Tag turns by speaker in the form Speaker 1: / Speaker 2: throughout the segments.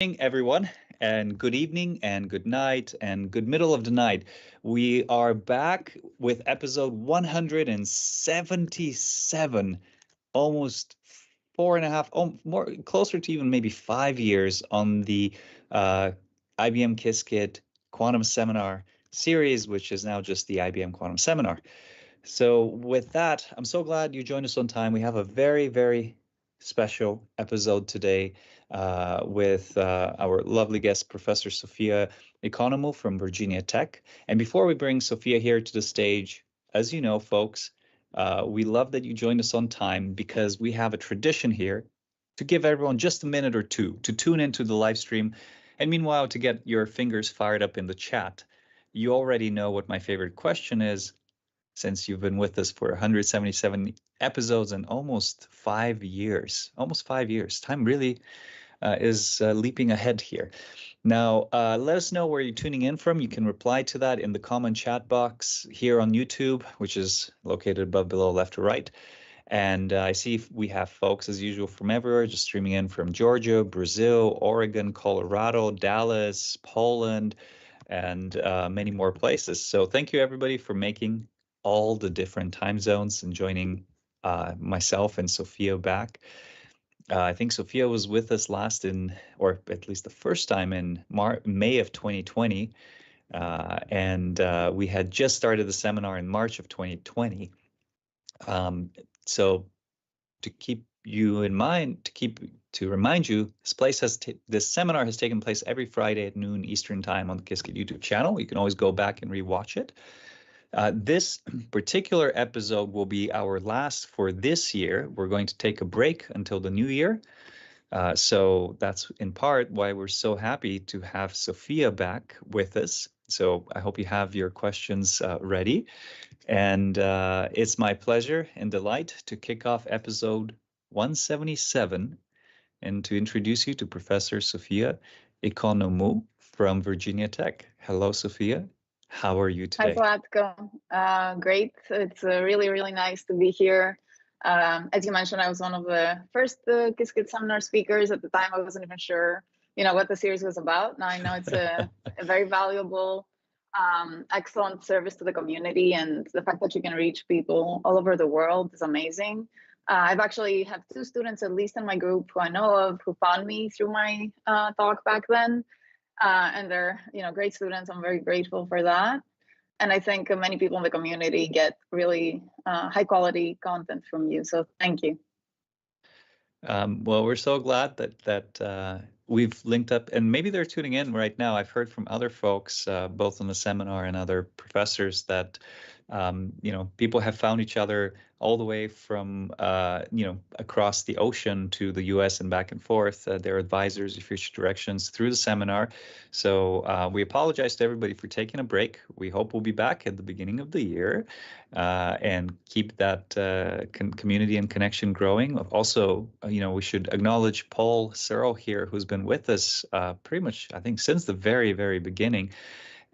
Speaker 1: morning, everyone, and good evening, and good night, and good middle of the night. We are back with episode 177, almost 4.5, more closer to even maybe 5 years on the IBM Qiskit Quantum Seminar series, which is now just the IBM Quantum Seminar. So with that, I'm so glad you joined us on time. We have a very, very special episode today with our lovely guest, Professor Sophia Economou from Virginia Tech. And before we bring Sophia here to the stage, as you know, folks, we love that you joined us on time because we have a tradition here to give everyone just a minute or two to tune into the live stream. And meanwhile, to get your fingers fired up in the chat. You already know what my favorite question is, since you've been with us for 177 episodes and almost 5 years. Almost 5 years. Time really is leaping ahead here. Now, let us know where you're tuning in from. You can reply to that in the comment chat box here on YouTube, which is located above, below, left, or right. And I see we have folks, as usual, from everywhere, just streaming in from Georgia, Brazil, Oregon, Colorado, Dallas, Poland, and many more places. So thank you, everybody, for making all the different time zones and joining myself and Sophia back. I think Sophia was with us last or at least the first time in May of 2020. And we had just started the seminar in March of 2020. So to keep you in mind, to remind you, this seminar has taken place every Friday at noon Eastern time on the Qiskit YouTube channel. You can always go back and rewatch it. This particular episode will be our last for this year. We're going to take a break until the new year. So that's in part why we're so happy to have Sophia back with us. So I hope you have your questions ready. And it's my pleasure and delight to kick off episode 177 and to introduce you to Professor Sophia Economou from Virginia Tech. Hello, Sophia. How are you today?
Speaker 2: Hi, Zlatko. Great. It's really, really nice to be here. As you mentioned, I was one of the first Qiskit seminar speakers. At the time, I wasn't even sure, what the series was about. Now I know it's a very valuable, excellent service to the community, and the fact that you can reach people all over the world is amazing. I've actually have 2 students, at least in my group, who I know of, who found me through my talk back then. And they're, great students. I'm very grateful for that. And I think many people in the community get really high quality content from you. So thank you.
Speaker 1: Well, we're so glad that we've linked up, and maybe they're tuning in right now. I've heard from other folks, both in the seminar and other professors, that people have found each other all the way from across the ocean to the U.S. and back and forth. Their advisors, your future directions through the seminar. So we apologize to everybody for taking a break. We hope we'll be back at the beginning of the year and keep that community and connection growing. Also, we should acknowledge Paul Searle here, who's been with us pretty much, I think, since the very, very beginning.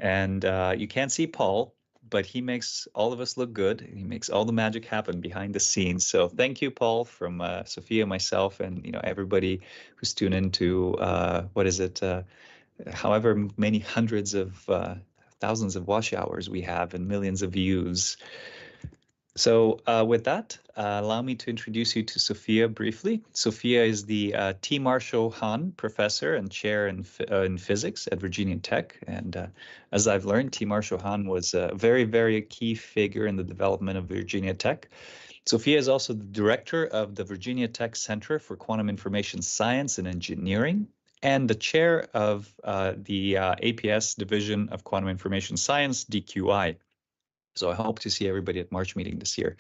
Speaker 1: And you can't see Paul, but he makes all of us look good. He makes all the magic happen behind the scenes. So thank you, Paul, from Sophia, myself, and everybody who's tuned into however many hundreds of thousands of watch hours we have and millions of views. So with that, allow me to introduce you to Sophia briefly. Sophia is the T. Marshall Hahn Professor and Chair in Physics at Virginia Tech. And as I've learned, T. Marshall Hahn was a very, very key figure in the development of Virginia Tech. Sophia is also the Director of the Virginia Tech Center for Quantum Information Science and Engineering and the Chair of the APS Division of Quantum Information Science, DQI. So I hope to see everybody at March meeting this year.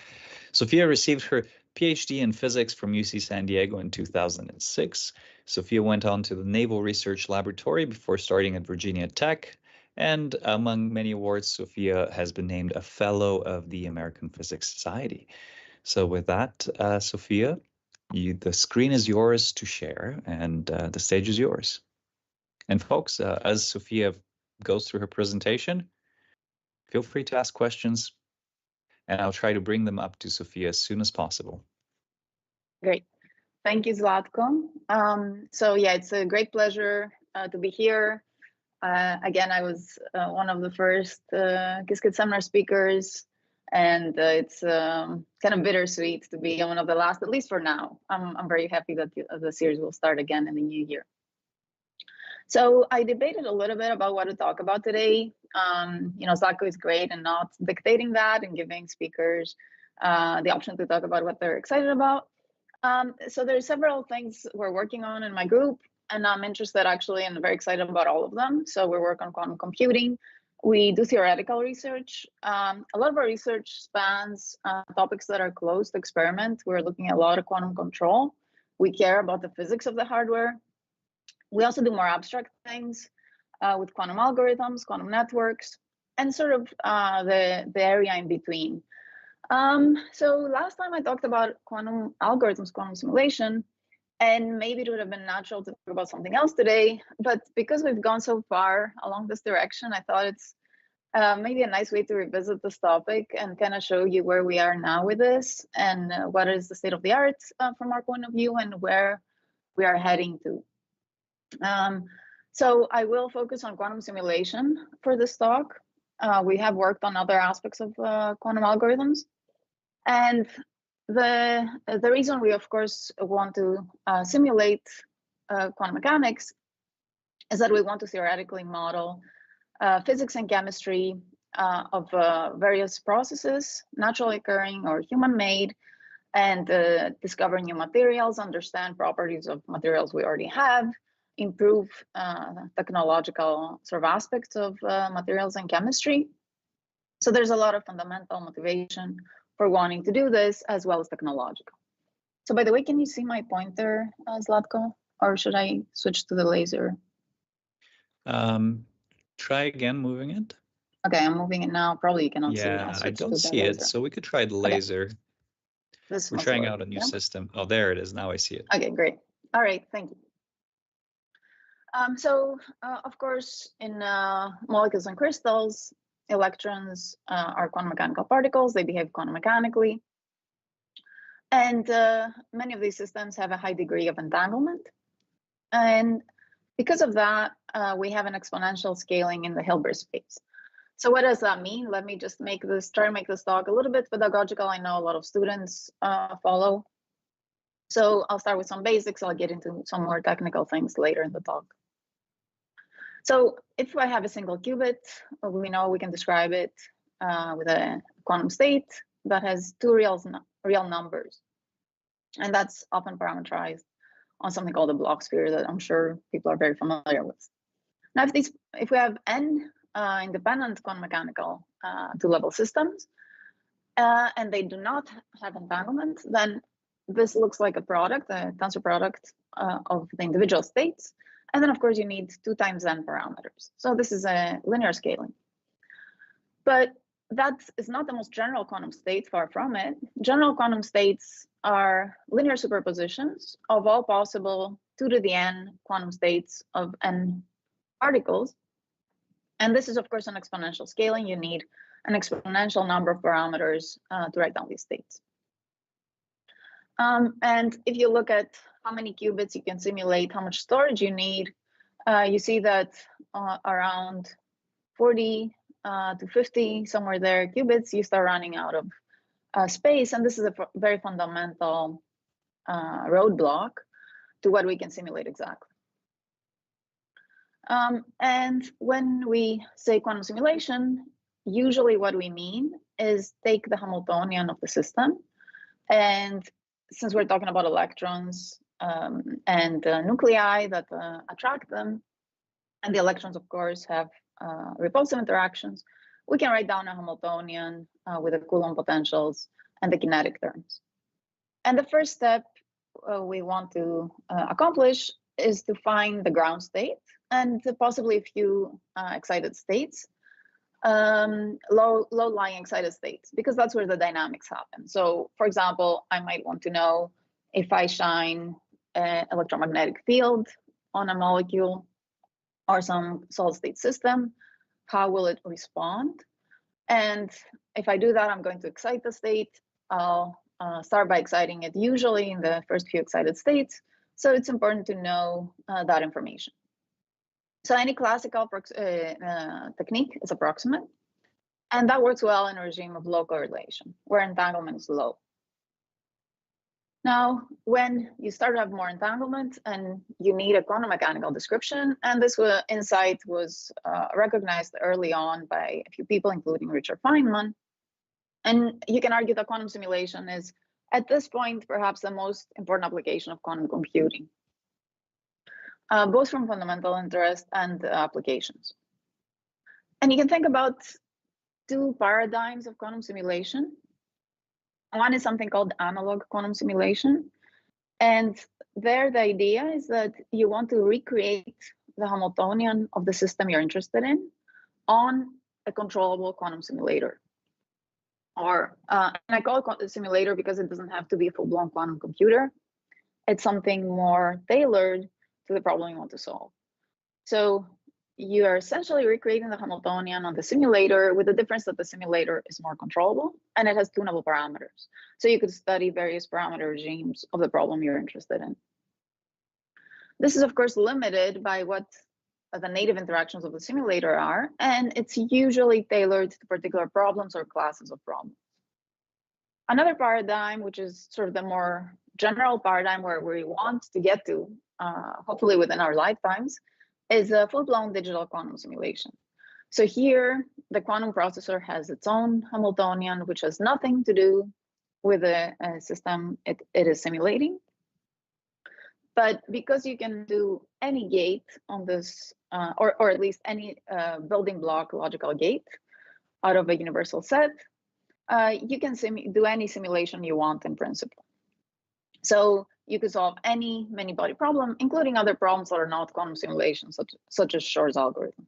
Speaker 1: Sophia received her PhD in physics from UC San Diego in 2006. Sophia went on to the Naval Research Laboratory before starting at Virginia Tech. And among many awards, Sophia has been named a Fellow of the American Physics Society. So with that, Sophia, the screen is yours to share, and the stage is yours. And folks, as Sophia goes through her presentation, feel free to ask questions, and I'll try to bring them up to Sophia as soon as possible.
Speaker 2: Great. Thank you, Zlatko. So yeah, it's a great pleasure to be here. Again, I was one of the first Qiskit seminar speakers, and it's kind of bittersweet to be one of the last, at least for now. I'm very happy that the series will start again in the new year. So I debated a little bit about what to talk about today. Zlatko is great in not dictating that and giving speakers the option to talk about what they're excited about. So there's several things we're working on in my group, and I'm interested actually and very excited about all of them. So we work on quantum computing. We do theoretical research. A lot of our research spans topics that are close to experiment. We're looking at a lot of quantum control. We care about the physics of the hardware. We also do more abstract things with quantum algorithms, quantum networks, and sort of the area in between. So last time I talked about quantum algorithms, quantum simulation, and maybe it would have been natural to talk about something else today, but because we've gone so far along this direction, I thought it's maybe a nice way to revisit this topic and kind of show you where we are now with this and what is the state of the art from our point of view and where we are heading to. So I will focus on quantum simulation for this talk. We have worked on other aspects of quantum algorithms. And the reason we, of course, want to simulate quantum mechanics is that we want to theoretically model physics and chemistry of various processes, naturally occurring or human-made, and discover new materials, understand properties of materials we already have, improve technological sort of aspects of materials and chemistry. So there's a lot of fundamental motivation for wanting to do this, as well as technological. So by the way, can you see my pointer, Zlatko? Or should I switch to the laser?
Speaker 1: Try again moving it.
Speaker 2: Okay, I'm moving it now. Probably you cannot see it.
Speaker 1: Yeah, I don't see it, so we could try the laser. Okay. We're trying out a new system. Oh, there it is. Now I see it.
Speaker 2: Okay, great. All right, thank you. Of course, in molecules and crystals, electrons are quantum mechanical particles. They behave quantum mechanically. And many of these systems have a high degree of entanglement. And because of that, we have an exponential scaling in the Hilbert space. So what does that mean? Let me just try to make this talk a little bit pedagogical. I know a lot of students follow. So I'll start with some basics. I'll get into some more technical things later in the talk. So if I have a single qubit, we know we can describe it with a quantum state that has two real numbers. And that's often parameterized on something called a block sphere that I'm sure people are very familiar with. Now, if we have n independent quantum mechanical two-level systems, and they do not have entanglement, then this looks like a product, a tensor product of the individual states. And then, of course, you need 2 times n parameters. So this is a linear scaling. But that is not the most general quantum state, far from it. General quantum states are linear superpositions of all possible 2 to the n quantum states of n particles. And this is, of course, an exponential scaling. You need an exponential number of parameters to write down these states. And if you look at how many qubits you can simulate, how much storage you need, you see that around 40 to 50, somewhere there, qubits, you start running out of space. And this is a very fundamental roadblock to what we can simulate exactly. And when we say quantum simulation, usually what we mean is take the Hamiltonian of the system. And since we're talking about electrons and nuclei that attract them, and the electrons, of course, have repulsive interactions, we can write down a Hamiltonian with the Coulomb potentials and the kinetic terms. And the first step we want to accomplish is to find the ground state and possibly a few excited states, low-lying excited states, because that's where the dynamics happen. So, for example, I might want to know if I shine an electromagnetic field on a molecule or some solid-state system, how will it respond? And if I do that, I'm going to excite the state. I'll start by exciting it usually in the first few excited states. So it's important to know that information. So any classical technique is approximate, and that works well in a regime of low correlation, where entanglement is low. Now, when you start to have more entanglement and you need a quantum mechanical description, and this insight was recognized early on by a few people, including Richard Feynman, and you can argue that quantum simulation is, at this point, perhaps the most important application of quantum computing, both from fundamental interest and applications. And you can think about two paradigms of quantum simulation. One is something called analog quantum simulation. And there, the idea is that you want to recreate the Hamiltonian of the system you're interested in on a controllable quantum simulator. Or, and I call it quantum simulator because it doesn't have to be a full-blown quantum computer. It's something more tailored to the problem you want to solve. So you are essentially recreating the Hamiltonian on the simulator, with the difference that the simulator is more controllable and it has tunable parameters. So you could study various parameter regimes of the problem you're interested in. This is, of course, limited by what the native interactions of the simulator are, and it's usually tailored to particular problems or classes of problems. Another paradigm, which is sort of the more general paradigm where we want to get to, hopefully within our lifetimes, is a full-blown digital quantum simulation. So here, the quantum processor has its own Hamiltonian, which has nothing to do with the system it is simulating. But because you can do any gate on this, or at least any building block logical gate out of a universal set, you can do any simulation you want in principle. So you could solve any many-body problem, including other problems that are not quantum simulations, such as Shor's algorithm.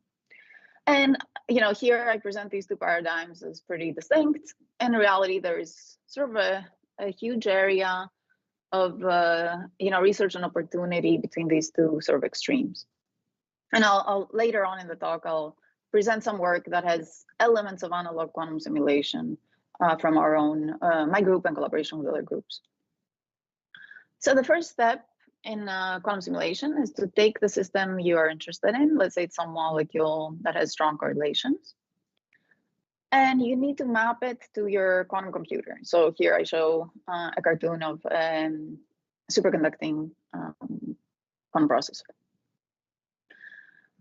Speaker 2: And here I present these two paradigms as pretty distinct. In reality, there is sort of a huge area of research and opportunity between these two sort of extremes. And I'll later on in the talk, I'll present some work that has elements of analog quantum simulation from our own, my group, in collaboration with other groups. So the first step in quantum simulation is to take the system you are interested in. Let's say it's some molecule that has strong correlations. And you need to map it to your quantum computer. So here I show a cartoon of superconducting quantum processor.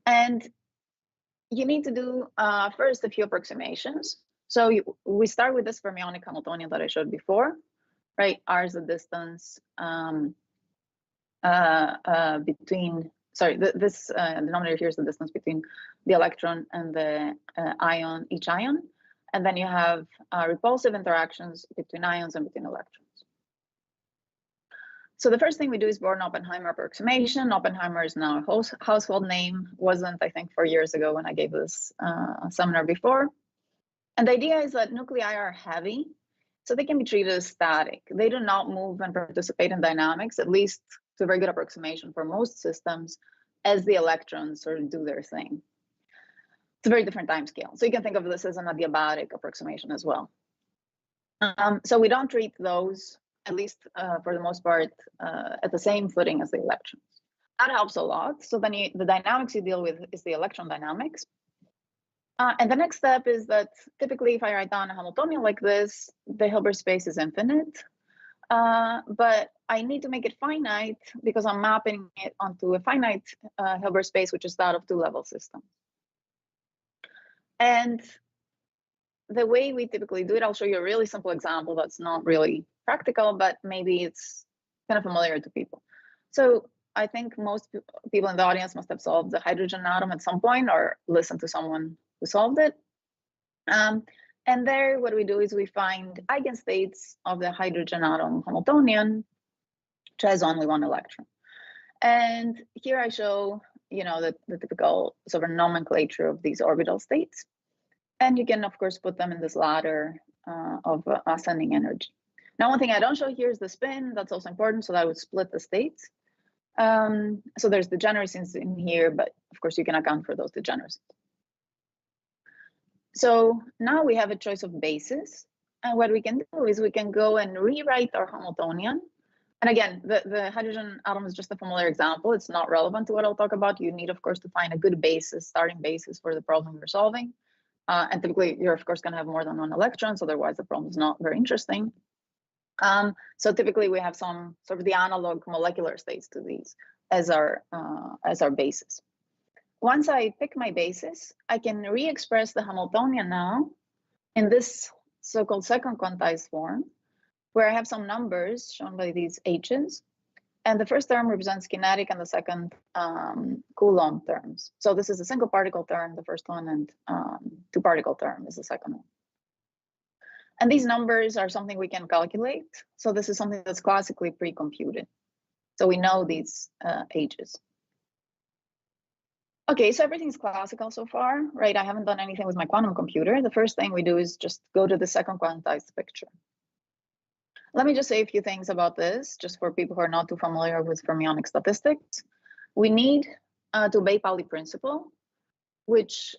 Speaker 2: And you need to do first a few approximations. So we start with this fermionic Hamiltonian that I showed before, right? R is the distance between, sorry, this denominator here is the distance between the electron and the ion, each ion. And then you have repulsive interactions between ions and between electrons. So the first thing we do is Born-Oppenheimer approximation. Oppenheimer is now a household name. Wasn't, I think, 4 years ago when I gave this seminar before. And the idea is that nuclei are heavy, so they can be treated as static. They do not move and participate in dynamics, at least to a very good approximation for most systems, as the electrons sort of do their thing. It's a very different time scale. So you can think of this as an adiabatic approximation as well. So we don't treat those, at least for the most part, at the same footing as the electrons. That helps a lot. So then the dynamics you deal with is the electron dynamics. And the next step is that typically if I write down a Hamiltonian like this, the Hilbert space is infinite. But I need to make it finite because I'm mapping it onto a finite Hilbert space, which is that of two-level systems. And the way we typically do it, I'll show you a really simple example that's not really practical, but maybe it's kind of familiar to people. So I think most people in the audience must have solved the hydrogen atom at some point or listened to someone who solved it. And there, what we do is we find eigenstates of the hydrogen atom Hamiltonian, which has only one electron. And here I show, the typical sort of nomenclature of these orbital states. And you can, of course, put them in this ladder of ascending energy. Now, one thing I don't show here is the spin. That's also important, so that would split the states. So there's degeneracies in here, but of course, you can account for those degeneracies. So now we have a choice of basis. And what we can do is we can go and rewrite our Hamiltonian And again, the hydrogen atom is just a familiar example. It's not relevant to what I'll talk about. You need, of course, to find a good basis, starting basis for the problem you're solving. And typically, you're, of course, going to have more than one electron, so otherwise the problem is not very interesting. So typically, we have some sort of the analog molecular states to these as our basis. Once I pick my basis, I can re-express the Hamiltonian now in this so-called second quantized form, where I have some numbers shown by these H's. And the first term represents kinetic and the second Coulomb terms. So this is a single particle term, the first one, and two particle term is the second one. And these numbers are something we can calculate. So this is something that's classically pre-computed. So we know these H's. Okay, so everything's classical so far, right? I haven't done anything with my quantum computer. The first thing we do is just go to the second quantized picture. Let me just say a few things about this, just for people who are not too familiar with fermionic statistics. We need to obey Pauli principle, which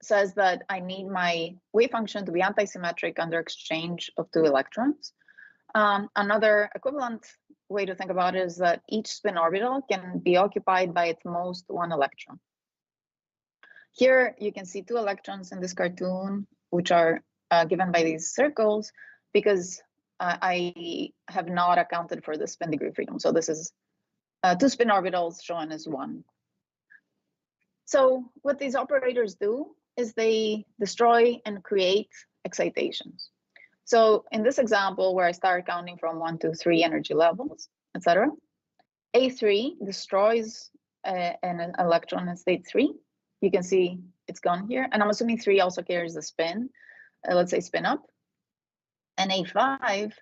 Speaker 2: says that I need my wave function to be antisymmetric under exchange of two electrons. Another equivalent way to think about it is that each spin orbital can be occupied by at most one electron. Here you can see two electrons in this cartoon, which are given by these circles, because I have not accounted for the spin degree freedom. So this is two spin orbitals shown as one. So what these operators do is they destroy and create excitations. So in this example, where I start counting from 1 to 3 energy levels, etc., A3 destroys an electron in state 3. You can see it's gone here. And I'm assuming 3 also carries the spin, let's say spin up. And A5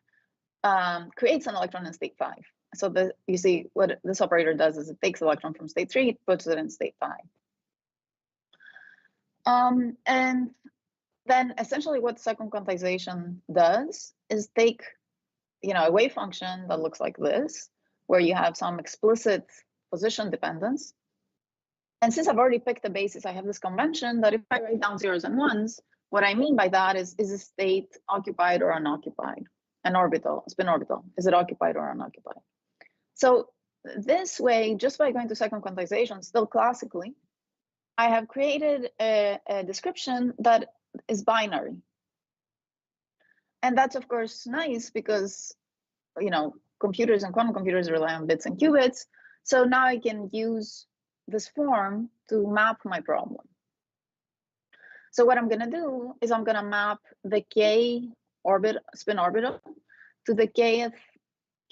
Speaker 2: creates an electron in state 5. So you see what this operator does is it takes the electron from state 3, it puts it in state 5. And then essentially what second quantization does is take, a wave function that looks like this, where you have some explicit position dependence. And since I've already picked the basis, I have this convention that if I write down zeros and ones, what I mean by that is a state occupied or unoccupied? An orbital, spin orbital, is it occupied or unoccupied? So this way, just by going to second quantization, still classically, I have created a description that is binary. And that's, of course, nice because, computers and quantum computers rely on bits and qubits. So now I can use this form to map my problem. So what I'm going to do is I'm going to map the k spin orbital to the kth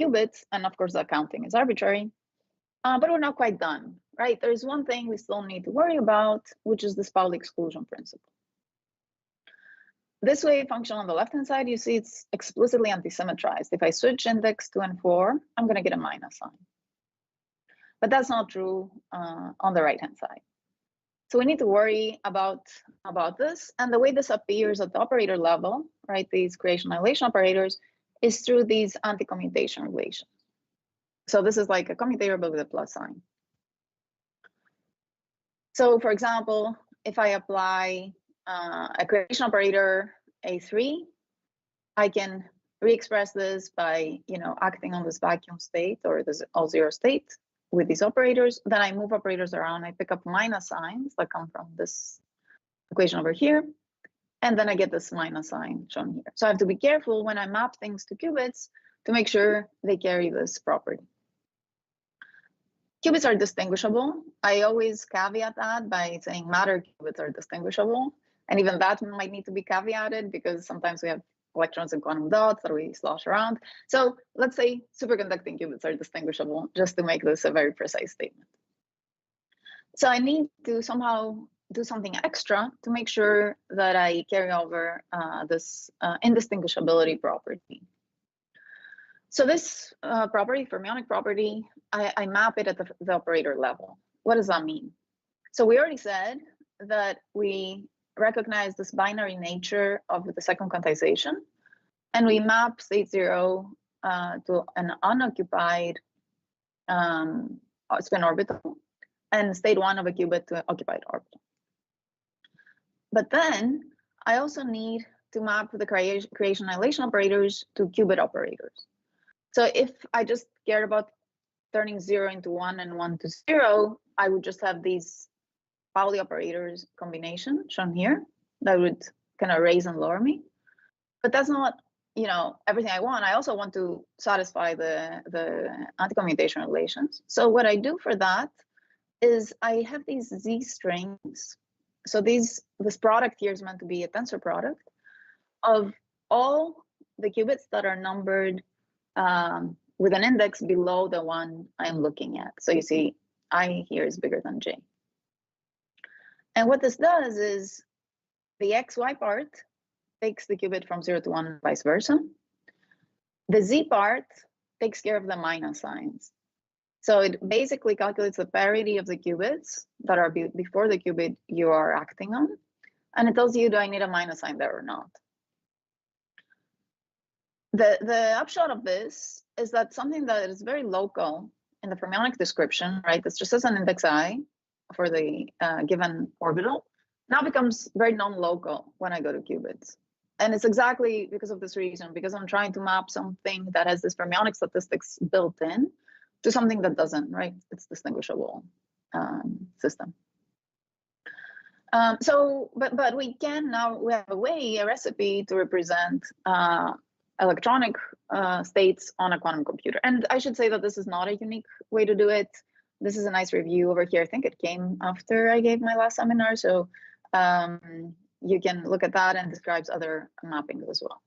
Speaker 2: qubits. And of course, the counting is arbitrary. But we're not quite done, right? There's one thing we still need to worry about, which is this Pauli exclusion principle. This wave function on the left-hand side, you see it's explicitly antisymmetrized. If I switch index 2 and 4, I'm going to get a minus sign. But that's not true on the right-hand side. So we need to worry about this. And the way this appears at the operator level, right, these creation annihilation operators, is through these anti-commutation relations. So this is like a commutator, but with a plus sign. So for example, if I apply a creation operator A3, I can re-express this by, acting on this vacuum state or this all zero state with these operators. Then I move operators around. I pick up minus signs that come from this equation over here. And then I get this minus sign shown here. So I have to be careful when I map things to qubits to make sure they carry this property. Qubits are distinguishable. I always caveat that by saying matter qubits are distinguishable. And even that might need to be caveated because sometimes we have electrons and quantum dots that we slosh around. So let's say superconducting qubits are distinguishable, just to make this a very precise statement. So I need to somehow do something extra to make sure that I carry over this indistinguishability property. So this property, fermionic property, I map it at the operator level. What does that mean? So we already said that we recognize this binary nature of the second quantization, and we map state 0 to an unoccupied spin orbital, and state 1 of a qubit to an occupied orbital. But then I also need to map the creation annihilation operators to qubit operators. So if I just cared about turning 0 into 1 and 1 to 0, I would just have these Pauli operators combination shown here that would kind of raise and lower me. But that's not, everything I want. I also want to satisfy the anti-commutation relations. So what I do for that is I have these Z strings. So this product here is meant to be a tensor product of all the qubits that are numbered with an index below the one I'm looking at. So you see, I here is bigger than J. And what this does is the XY part takes the qubit from 0 to 1 and vice versa. The Z part takes care of the minus signs. So it basically calculates the parity of the qubits that are before the qubit you are acting on. And it tells you, do I need a minus sign there or not? The upshot of this is that something that is very local in the fermionic description, right? This just as an index I for the given orbital, now becomes very non-local when I go to qubits. And it's exactly because of this reason, because I'm trying to map something that has this fermionic statistics built in to something that doesn't, right? It's distinguishable system. But we can now, we have a recipe to represent electronic states on a quantum computer. And I should say that this is not a unique way to do it. This is a nice review over here. I think it came after I gave my last seminar. So you can look at that and describes other mappings as well.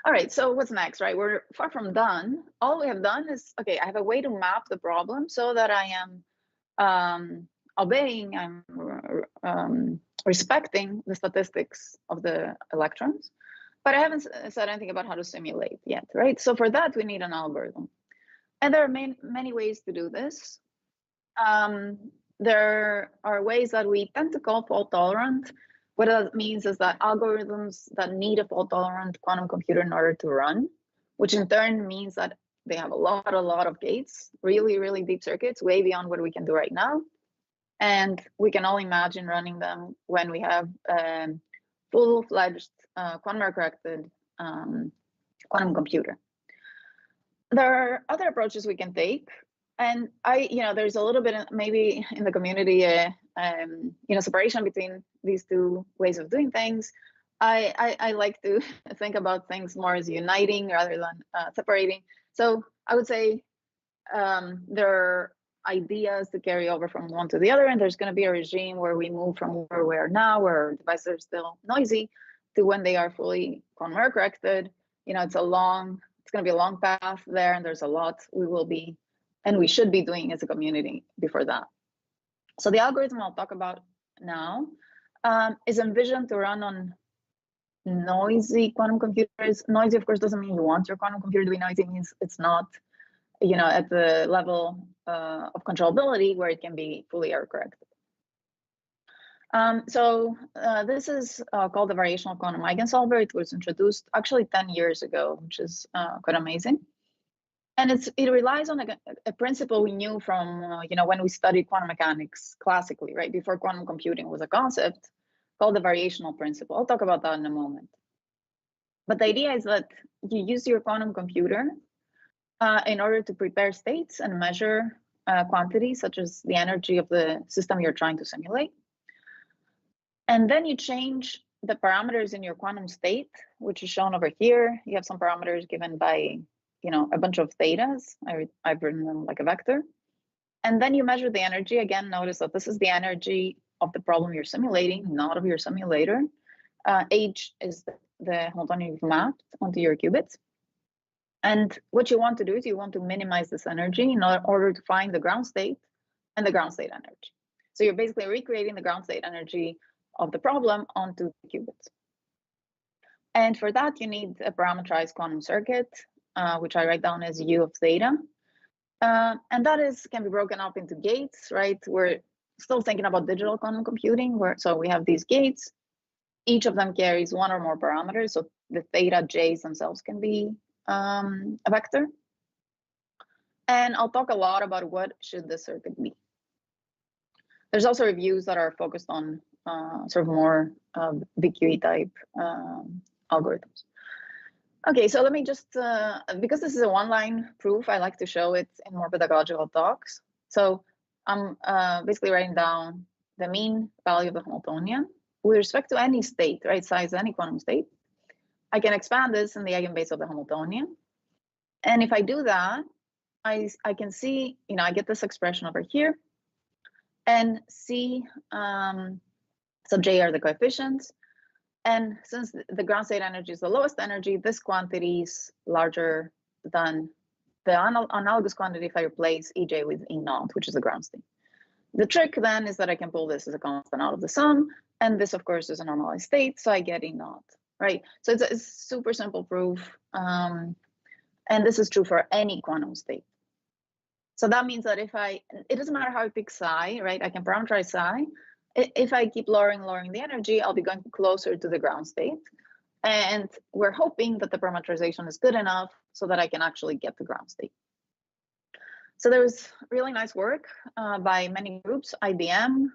Speaker 2: All right, so what's next, right? We're far from done. All we have done is, okay, I have a way to map the problem so that I am obeying, I'm respecting the statistics of the electrons, but I haven't said anything about how to simulate yet, right? So for that, we need an algorithm. And there are many ways to do this. There are ways that we tend to call fault tolerant. What that means is that algorithms that need a fault tolerant quantum computer in order to run, which in turn means that they have a lot of gates, really deep circuits, way beyond what we can do right now. And we can only imagine running them when we have full-fledged quantum error-corrected quantum computer. There are other approaches we can take, and there's a little bit maybe in the community, separation between these two ways of doing things. I like to think about things more as uniting rather than separating. So I would say there are ideas to carry over from one to the other, and there's going to be a regime where we move from where we are now, where devices are still noisy, to when they are fully quantum error corrected. It's going to be a long path there, and there's a lot we will be, and we should be doing as a community before that. So the algorithm I'll talk about now is envisioned to run on noisy quantum computers. Noisy, of course, doesn't mean you want your quantum computer to be noisy. It means it's not, at the level of controllability where it can be fully error corrected. This is called the Variational Quantum Eigensolver. It was introduced actually 10 years ago, which is quite amazing. And it relies on a principle we knew from when we studied quantum mechanics classically, right? Before quantum computing was a concept, called the variational principle. I'll talk about that in a moment. But the idea is that you use your quantum computer in order to prepare states and measure quantities such as the energy of the system you're trying to simulate. And then you change the parameters in your quantum state, which is shown over here. You have some parameters given by a bunch of thetas. I've written them like a vector. And then you measure the energy. Again, notice that this is the energy of the problem you're simulating, not of your simulator. H is the Hamiltonian you've mapped onto your qubits. And what you want to do is you want to minimize this energy in order to find the ground state and the ground state energy. So you're basically recreating the ground state energy of the problem onto the qubits. And for that, you need a parameterized quantum circuit, which I write down as U of theta. And that can be broken up into gates, right? We're still thinking about digital quantum computing, so we have these gates. Each of them carries one or more parameters, so the theta j's themselves can be a vector. And I'll talk a lot about what should the circuit be. There's also reviews that are focused on sort of more VQE type algorithms. Okay, so let me just, because this is a one-line proof, I like to show it in more pedagogical talks. So I'm basically writing down the mean value of the Hamiltonian with respect to any state, right, size any quantum state. I can expand this in the eigenbase of the Hamiltonian. And if I do that, I can see, I get this expression over here, and C sub j are the coefficients. And since the ground state energy is the lowest energy, this quantity is larger than the analogous quantity if I replace EJ with E naught, which is the ground state. The trick then is that I can pull this as a constant out of the sum. And this, of course, is a normalized state, so I get E naught, right? So it's a super simple proof. And this is true for any quantum state. So that means that it doesn't matter how I pick psi, right? I can parameterize psi. If I keep lowering the energy, I'll be going closer to the ground state. And we're hoping that the parameterization is good enough so that I can actually get the ground state. So there was really nice work by many groups, IBM,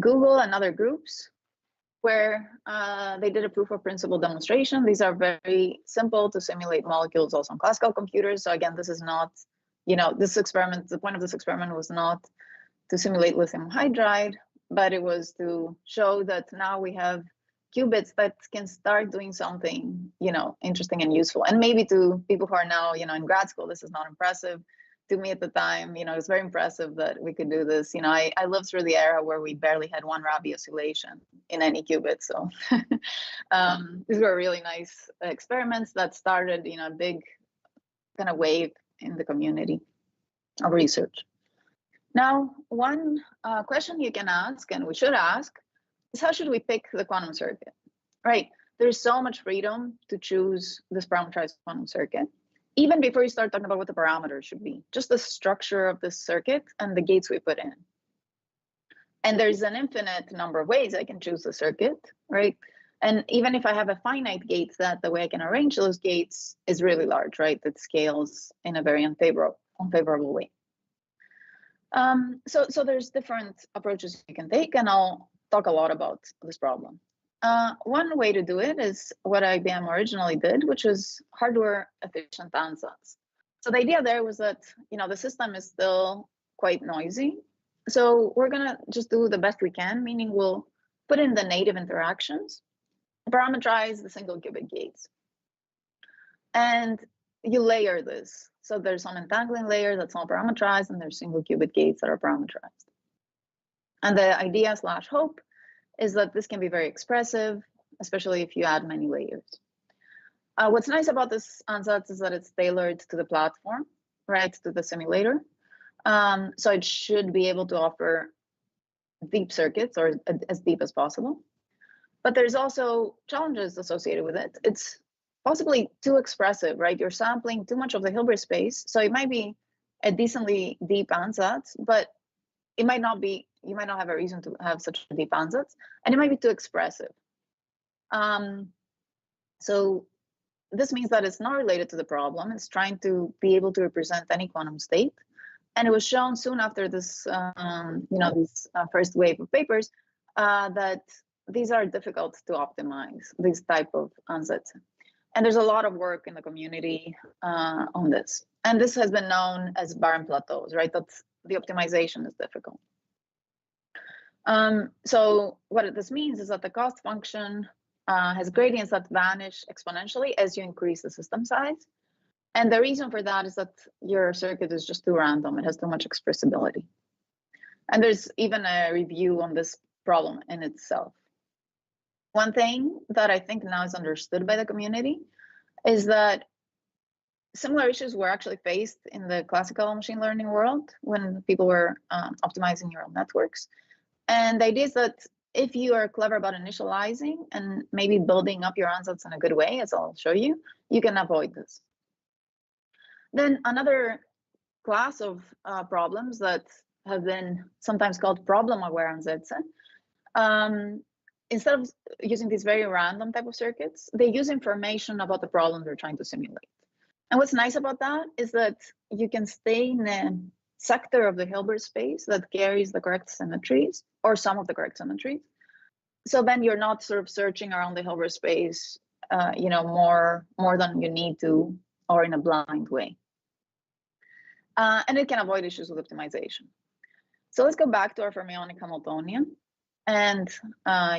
Speaker 2: Google, and other groups, where they did a proof of principle demonstration. These are very simple to simulate molecules also on classical computers. So again, this is not, this experiment, the point of this experiment was not to simulate lithium hydride, but it was to show that now we have qubits that can start doing something, interesting and useful. And maybe to people who are now, in grad school, this is not impressive. To me at the time, it's very impressive that we could do this. I lived through the era where we barely had one Rabi oscillation in any qubit. So these were really nice experiments that started, a big kind of wave in the community of research. Now, one question you can ask, and we should ask, is how should we pick the quantum circuit, right? There's so much freedom to choose this parameterized quantum circuit, even before you start talking about what the parameters should be, just the structure of this circuit and the gates we put in. And there's an infinite number of ways I can choose the circuit, right? And even if I have a finite gate set, the way I can arrange those gates is really large, right? That scales in a very unfavorable way. So there's different approaches you can take, and I'll talk a lot about this problem. One way to do it is what IBM originally did, which is hardware efficient ansatz. So the idea there was that, the system is still quite noisy. So we're gonna just do the best we can, meaning we'll put in the native interactions, parameterize the single qubit gates. And you layer this. So there's some entangling layer that's not parameterized, and there's single qubit gates that are parameterized. And the idea / hope is that this can be very expressive, especially if you add many layers. What's nice about this ansatz is that it's tailored to the platform, right, to the simulator. So it should be able to offer deep circuits, or as deep as possible. But there's also challenges associated with it. It's possibly too expressive, right? You're sampling too much of the Hilbert space. So it might be a decently deep ansatz, but it might not be, you might not have a reason to have such a deep ansatz, and it might be too expressive. So this means that it's not related to the problem. It's trying to be able to represent any quantum state. And it was shown soon after this, this first wave of papers, that these are difficult to optimize, these type of ansatz. And there's a lot of work in the community on this. And this has been known as barren plateaus, right? That's the optimization is difficult. So what this means is that the cost function has gradients that vanish exponentially as you increase the system size. And the reason for that is that your circuit is just too random. It has too much expressibility. And there's even a review on this problem in itself. One thing that I think now is understood by the community is that similar issues were actually faced in the classical machine learning world when people were optimizing neural networks. And the idea is that if you are clever about initializing and maybe building up your ansatz in a good way, as I'll show you, you can avoid this. Then another class of problems that have been sometimes called problem-aware ansatz, instead of using these very random type of circuits, they use information about the problem they're trying to simulate. And what's nice about that is that you can stay in a sector of the Hilbert space that carries the correct symmetries, or some of the correct symmetries. So then you're not sort of searching around the Hilbert space you know, more than you need to, or in a blind way. And it can avoid issues with optimization. So let's go back to our fermionic Hamiltonian and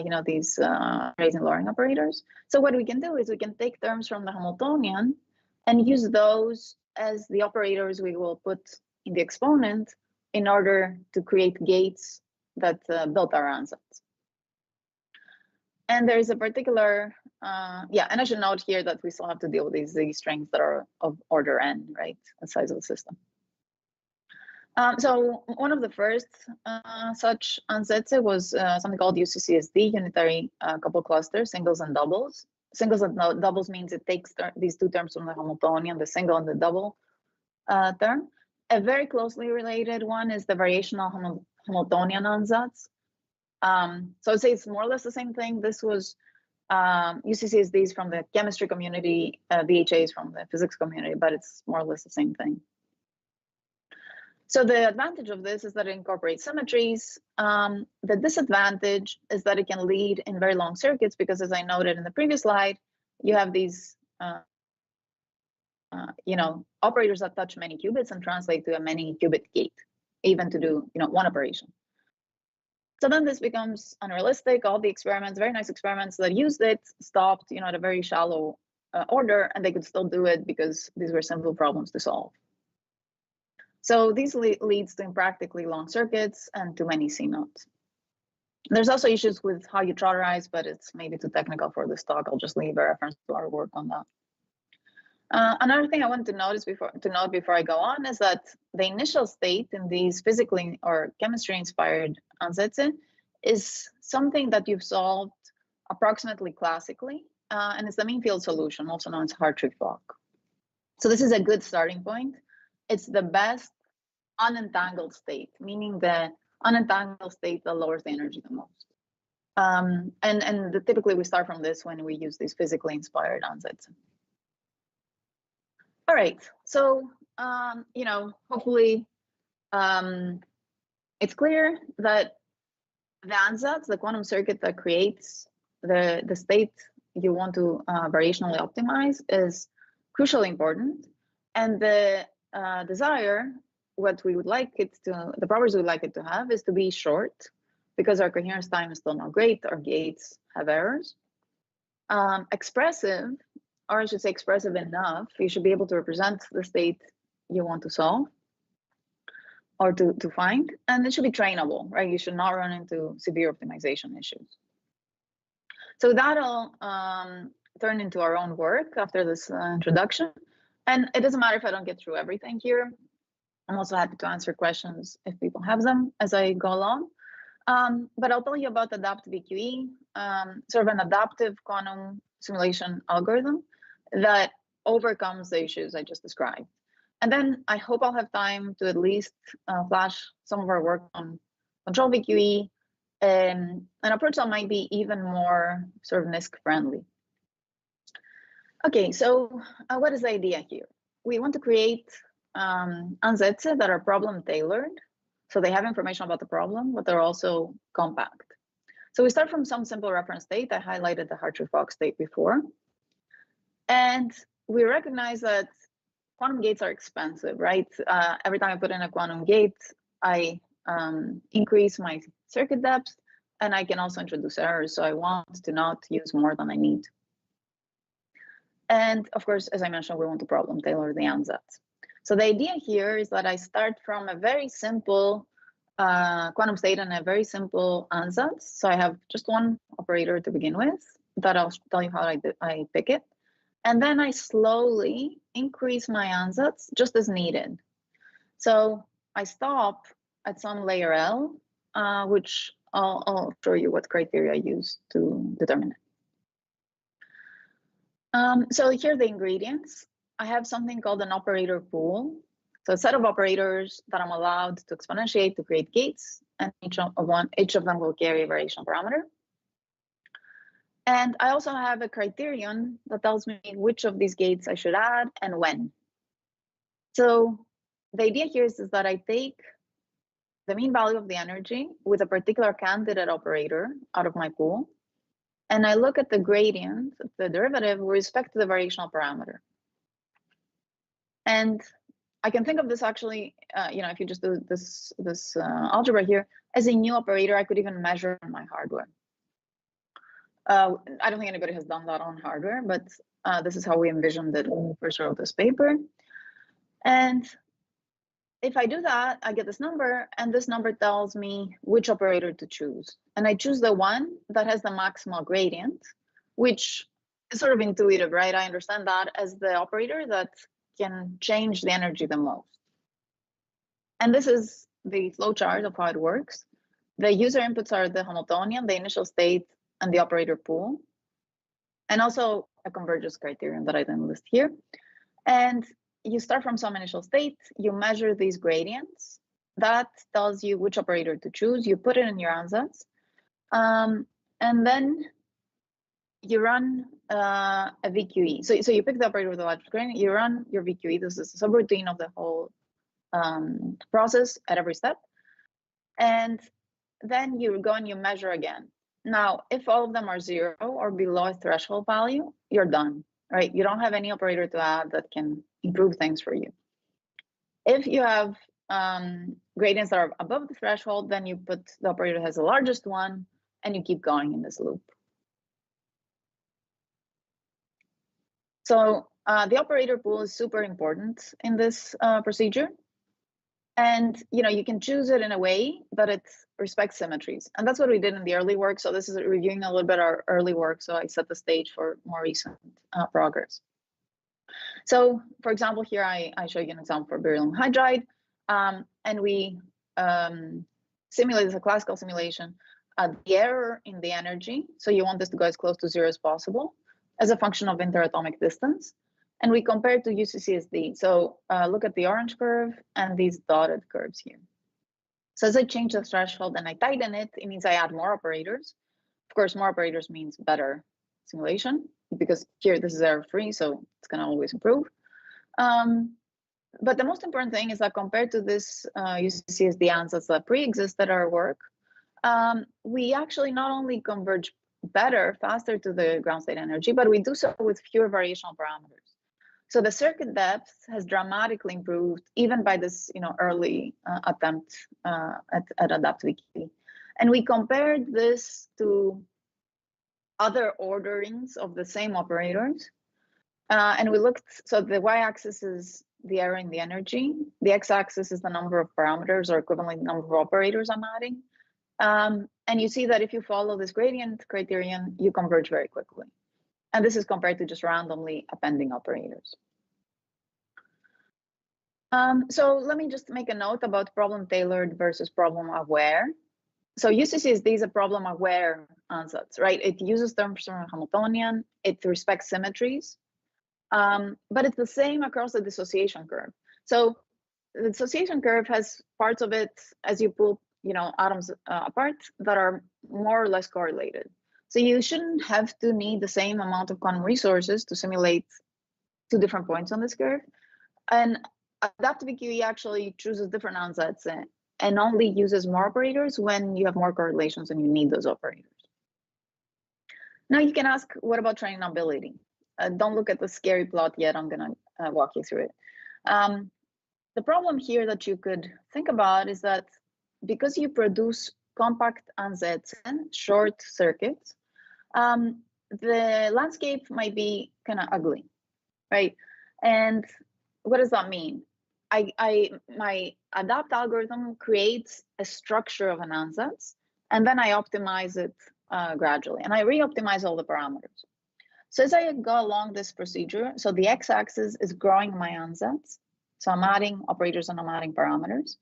Speaker 2: you know, these raising lowering operators. So what we can do is we can take terms from the Hamiltonian and use those as the operators we will put in the exponent in order to create gates that build our ansatz. And there is a particular, yeah, and I should note here that we still have to deal with these strings that are of order n, right, the size of the system. So one of the first such ansatz was something called UCCSD, unitary couple cluster, singles and doubles. Singles and doubles means it takes these two terms from the Hamiltonian, the single and the double term. A very closely related one is the variational Hamiltonian ansatz. So I'd say it's more or less the same thing. This was UCCSDs from the chemistry community, VHAs from the physics community, but it's more or less the same thing. So the advantage of this is that it incorporates symmetries. The disadvantage is that it can lead in very long circuits because, as I noted in the previous slide, you have these you know, operators that touch many qubits and translate to a many qubit gate, even to do, you know, one operation. So then this becomes unrealistic. All the experiments, very nice experiments that used it, stopped, you know, at a very shallow order, and they could still do it because these were simple problems to solve. So this leads to impractically long circuits and too many CNOTs. There's also issues with how you trotterize, but it's maybe too technical for this talk. I'll just leave a reference to our work on that. Another thing I wanted to note before I go on is that the initial state in these physically or chemistry inspired ansatz is something that you've solved approximately classically, and it's the mean field solution, also known as Hartree-Fock. So this is a good starting point. It's the best unentangled state, meaning the unentangled state that lowers the energy the most. And typically we start from this when we use these physically inspired ansatz. All right, so you know, hopefully it's clear that the ansatz, the quantum circuit that creates the state you want to variationally optimize, is crucially important, and the desire, what we would like it to, the properties we would like it to have, is to be short, because our coherence time is still not great, our gates have errors. Expressive, or I should say expressive enough, you should be able to represent the state you want to solve or to find, and it should be trainable, right? You should not run into severe optimization issues. So that'll turn into our own work after this introduction. And it doesn't matter if I don't get through everything here. I'm also happy to answer questions if people have them as I go along. But I'll tell you about ADAPT-VQE, sort of an adaptive quantum simulation algorithm that overcomes the issues I just described. And then I hope I'll have time to at least flash some of our work on control VQE, an approach that might be even more sort of NISQ friendly. Okay, so what is the idea here? We want to create ansatz that are problem tailored. So they have information about the problem, but they're also compact. So we start from some simple reference state. I highlighted the Hartree-Fock state before. And we recognize that quantum gates are expensive, right? Every time I put in a quantum gate, I increase my circuit depth, and I can also introduce errors. So I want to not use more than I need. And of course, as I mentioned, we want to problem tailor the ansatz. So the idea here is that I start from a very simple quantum state and a very simple ansatz. So I have just one operator to begin with that I'll tell you how I pick it. And then I slowly increase my ansatz just as needed. So I stop at some layer L, which I'll show you what criteria I use to determine it. So here are the ingredients. I have something called an operator pool. So a set of operators that I'm allowed to exponentiate to create gates, and each of them will carry a variational parameter. And I also have a criterion that tells me which of these gates I should add and when. So the idea here is that I take the mean value of the energy with a particular candidate operator out of my pool. and I look at the gradient, the derivative, with respect to the variational parameter. And I can think of this actually, if you just do this algebra here, as a new operator, I could even measure on my hardware. I don't think anybody has done that on hardware, but this is how we envisioned it when we first wrote this paper. And if I do that, I get this number, and this number tells me which operator to choose. And I choose the one that has the maximal gradient, which is sort of intuitive, right? I understand that as the operator that can change the energy the most. And this is the flowchart of how it works. The user inputs are the Hamiltonian, the initial state, and the operator pool, and also a convergence criterion that I then list here. And you start from some initial state, you measure these gradients. That tells you which operator to choose. You put it in your ansatz, and then you run a VQE. So you pick the operator with the largest gradient, you run your VQE. This is a subroutine of the whole process at every step. And then you go and you measure again. Now, if all of them are 0 or below a threshold value, you're done, right? You don't have any operator to add that can improve things for you. If you have gradients that are above the threshold, then you put the operator that has the largest one, and you keep going in this loop. So the operator pool is super important in this procedure. And you can choose it in a way that it respects symmetries. And that's what we did in the early work. So this is reviewing a little bit our early work. So I set the stage for more recent progress. So for example, here I show you an example for beryllium hydride. And we simulate as a classical simulation the error in the energy. So you want this to go as close to 0 as possible as a function of interatomic distance. And we compare it to UCCSD. So look at the orange curve and these dotted curves here. So as I change the threshold and I tighten it, it means I add more operators. Of course, more operators means better simulation, because here this is error-free, so it's going to always improve. But the most important thing is that compared to this UCCSD ansatz that pre-existed our work, we actually not only converge better, faster to the ground state energy, but we do so with fewer variational parameters. So the circuit depth has dramatically improved, even by this early attempt at ADAPT-VQE. And we compared this to other orderings of the same operators. And we looked, so the y-axis is the error in the energy. The x-axis is the number of parameters, or equivalent number of operators I'm adding. And you see that if you follow this gradient criterion, you converge very quickly. And this is compared to just randomly appending operators. So let me just make a note about problem-tailored versus problem-aware. So UCCSD is a problem-aware ansatz, right? It uses terms from Hamiltonian. It respects symmetries. But it's the same across the dissociation curve. So the dissociation curve has parts of it, as you pull atoms apart, that are more or less correlated. So you shouldn't have to need the same amount of quantum resources to simulate 2 different points on this curve. And ADAPT-VQE actually chooses different ansatz and only uses more operators when you have more correlations and you need those operators. Now you can ask, what about trainability? Don't look at the scary plot yet. I'm going to walk you through it. The problem here that you could think about is that because you produce compact ansatz, short circuits, the landscape might be kind of ugly, right? And what does that mean? My ADAPT algorithm creates a structure of an ansatz, and then I optimize it gradually, and I re-optimize all the parameters. So as I go along this procedure, so the x-axis is growing my ansatz. So I'm adding operators and I'm adding parameters.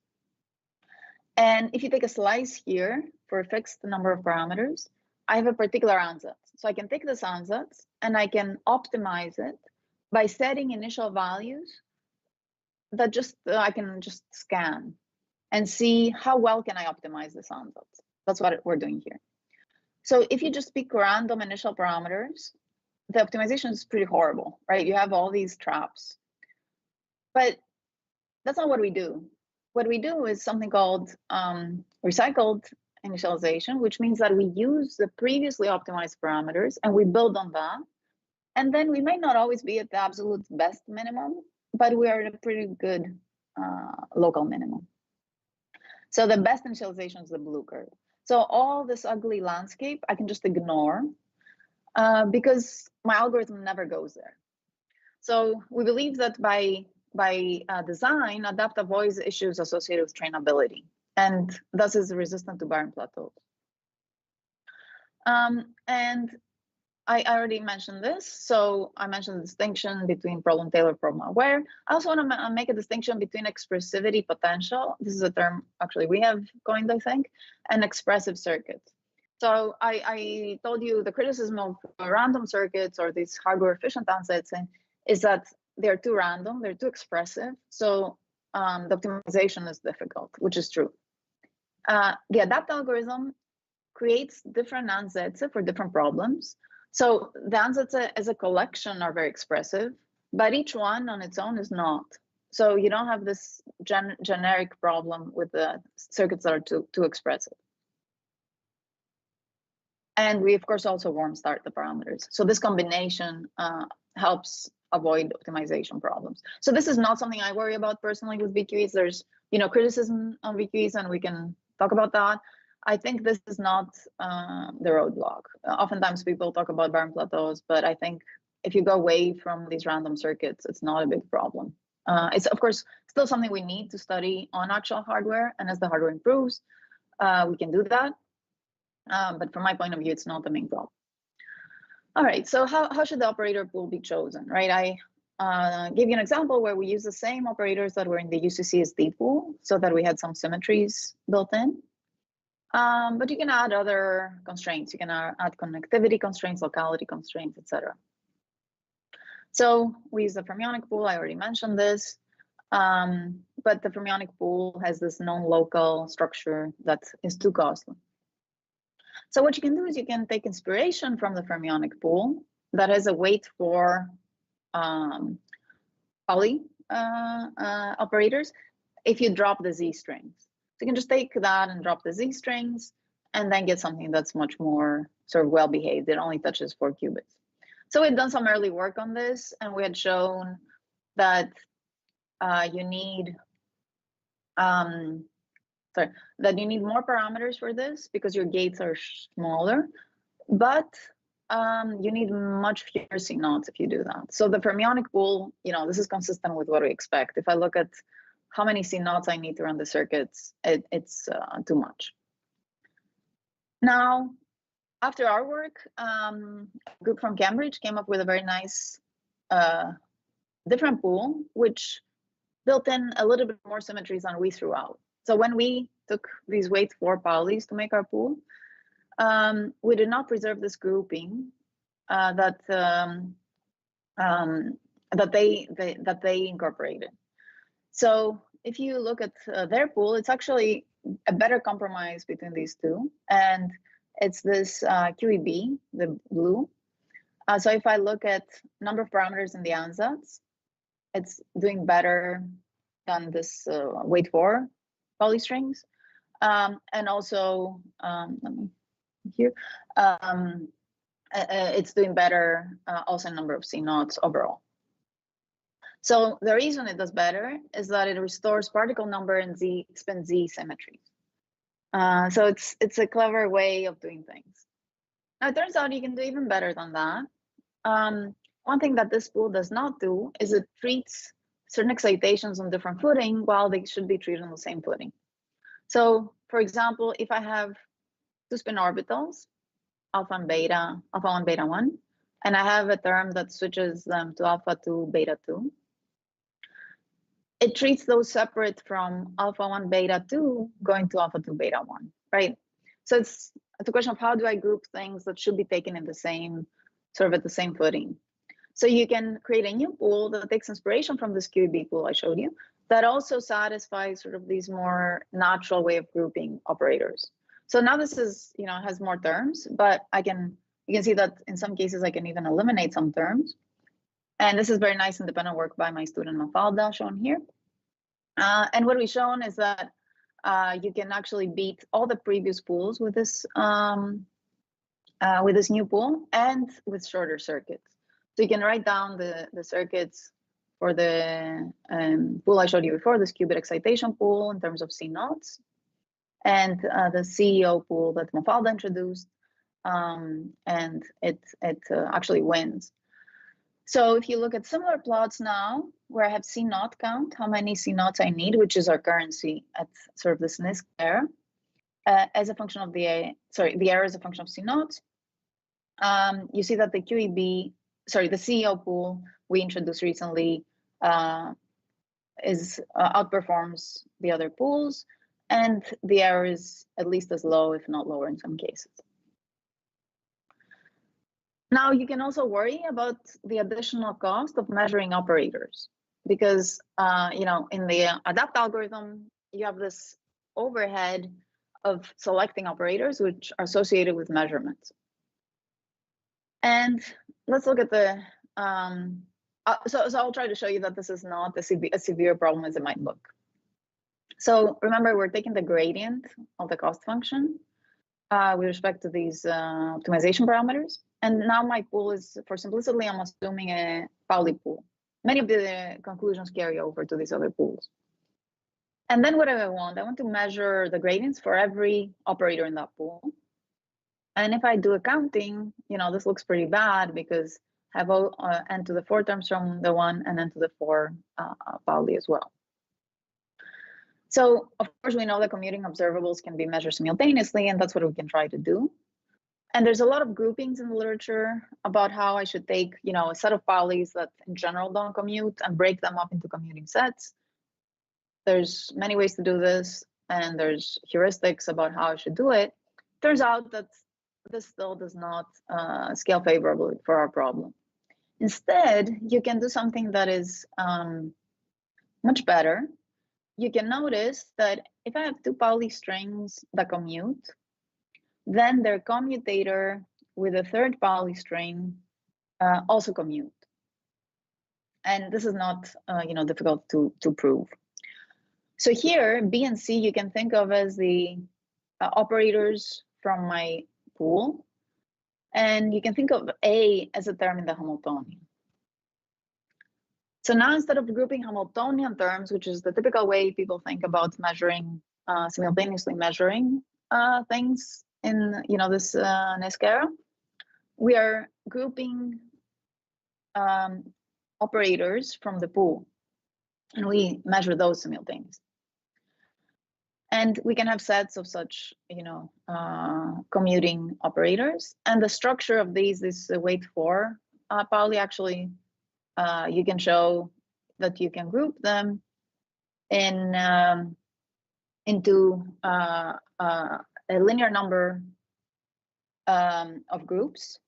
Speaker 2: And if you take a slice here for a fixed number of parameters, I have a particular ansatz. So I can take this ansatz and I can optimize it by setting initial values that I can just scan and see how well can I optimize this ansatz. That's what we're doing here. So if you just pick random initial parameters, the optimization is pretty horrible, right? You have all these traps. But that's not what we do. What we do is something called recycled initialization, which means that we use the previously optimized parameters and we build on that. And then we may not always be at the absolute best minimum, but we are at a pretty good local minimum. So the best initialization is the blue curve. So all this ugly landscape, I can just ignore because my algorithm never goes there. So we believe that by design, ADAPT avoids issues associated with trainability, and thus is resistant to barren plateaus. And I already mentioned this. So I mentioned the distinction between problem tailored, problem aware. I also want to make a distinction between expressivity potential. This is a term actually we have coined, I think, and expressive circuits. So I told you the criticism of random circuits or these hardware efficient ansatz is that they're too random, they're too expressive. So the optimization is difficult, which is true. The ADAPT algorithm creates different ansatz for different problems. So the ansatz as a collection are very expressive, but each one on its own is not. So you don't have this generic problem with the circuits that are too expressive. And we, of course, also warm start the parameters. So this combination helps avoid optimization problems. So this is not something I worry about personally with VQEs. There's criticism on VQEs, and we can talk about that. I think this is not the roadblock. Oftentimes people talk about barren plateaus, but I think if you go away from these random circuits, it's not a big problem. It's, of course, still something we need to study on actual hardware, and as the hardware improves, we can do that. But from my point of view, it's not the main problem. All right, so how should the operator pool be chosen, right? I gave you an example where we use the same operators that were in the UCCSD pool so that we had some symmetries built in. But you can add other constraints. You can add connectivity constraints, locality constraints, etc. So we use the fermionic pool. I already mentioned this. But the fermionic pool has this non-local structure that is too costly. So what you can do is you can take inspiration from the fermionic pool that has a weight for Pauli operators if you drop the Z strings. So you can just take that and drop the Z strings and then get something that's much more sort of well-behaved. It only touches 4 qubits. So we'd done some early work on this, and we had shown that you need more parameters for this because your gates are smaller, but you need much fewer C0s if you do that. So the fermionic pool, this is consistent with what we expect. If I look at how many C0s I need to run the circuits, it's too much. Now, after our work, a group from Cambridge came up with a very nice different pool, which built in a little bit more symmetries than we threw out. So when we took these weight 4 Paulis to make our pool, we did not preserve this grouping that they incorporated. So if you look at their pool, it's actually a better compromise between these two, and it's this QEB, the blue. So if I look at number of parameters in the ansatz, it's doing better than this weight 4 Pauli strings, and also let me here. It's doing better also in number of C0s overall. So the reason it does better is that it restores particle number and spin Z symmetries. So it's a clever way of doing things. Now it turns out you can do even better than that. One thing that this pool does not do is it treats certain excitations on different footing while they should be treated on the same footing. So for example, if I have 2 spin orbitals, alpha and beta, alpha 1, beta 1, and I have a term that switches them to alpha 2, beta 2, it treats those separate from alpha 1, beta 2 going to alpha 2, beta 1, right? So it's a question of how do I group things that should be taken in the same, sort of at the same footing. So you can create a new pool that takes inspiration from this QEB pool I showed you that also satisfies sort of these more natural way of grouping operators. So now this is, has more terms, but you can see that in some cases I can even eliminate some terms. And this is very nice independent work by my student Mafalda shown here. And what we've shown is that you can actually beat all the previous pools with this new pool and with shorter circuits. So you can write down the circuits for the pool I showed you before, this qubit excitation pool in terms of C naughts, and the CEO pool that Mafalda introduced, and it actually wins. So if you look at similar plots now, where I have C naught count, how many C naughts I need, which is our currency at sort of this NISQ error, as a function of the error as a function of C naughts, you see that the the CEO pool we introduced recently outperforms the other pools, and the error is at least as low, if not lower in some cases. Now you can also worry about the additional cost of measuring operators, because in the ADAPT algorithm, you have this overhead of selecting operators which are associated with measurements. And let's look at the so I'll try to show you that this is not a severe problem as it might look. So remember, we're taking the gradient of the cost function with respect to these optimization parameters. And now my pool is, for simplicity, I'm assuming a Pauli pool. Many of the conclusions carry over to these other pools. And then what do I want? I want to measure the gradients for every operator in that pool. And if I do accounting, this looks pretty bad because I have n to the 4 terms from the one and n to the 4 Pauli as well. So of course we know that commuting observables can be measured simultaneously, and that's what we can try to do. And there's a lot of groupings in the literature about how I should take, a set of Paulis that in general don't commute and break them up into commuting sets. There's many ways to do this, and there's heuristics about how I should do it. Turns out that this still does not scale favorably for our problem. Instead, you can do something that is much better. You can notice that if I have 2 Pauli strings that commute, then their commutator with a 3rd Pauli string also commute. And this is not difficult to prove. So here, B and C you can think of as the operators from my pool, and you can think of A as a term in the Hamiltonian. So now instead of grouping Hamiltonian terms, which is the typical way people think about measuring, simultaneously measuring things in this NISQ era, we are grouping operators from the pool, and we measure those simultaneously. And we can have sets of such, commuting operators. And the structure of these, this weight 4 Pauli, actually, you can show that you can group them into a linear number of groups,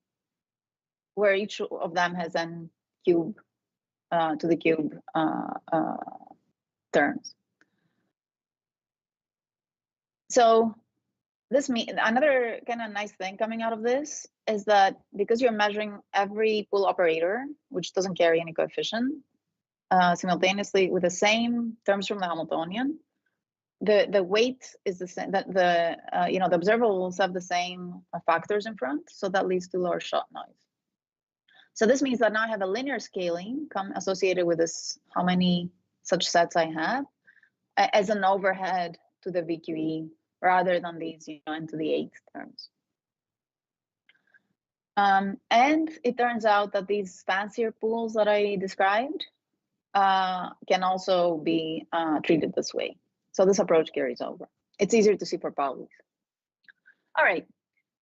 Speaker 2: where each of them has n cube to the cube terms. So this means another kind of nice thing coming out of this is that because you're measuring every pool operator, which doesn't carry any coefficient, simultaneously with the same terms from the Hamiltonian, the weight is the same. That the observables have the same factors in front, so that leads to lower shot noise. So this means that now I have a linear scaling associated with this, how many such sets I have, as an overhead to the VQE, rather than these into the 8th terms. And it turns out that these fancier pools that I described can also be treated this way. So this approach carries over. It's easier to see for Paulis. All right,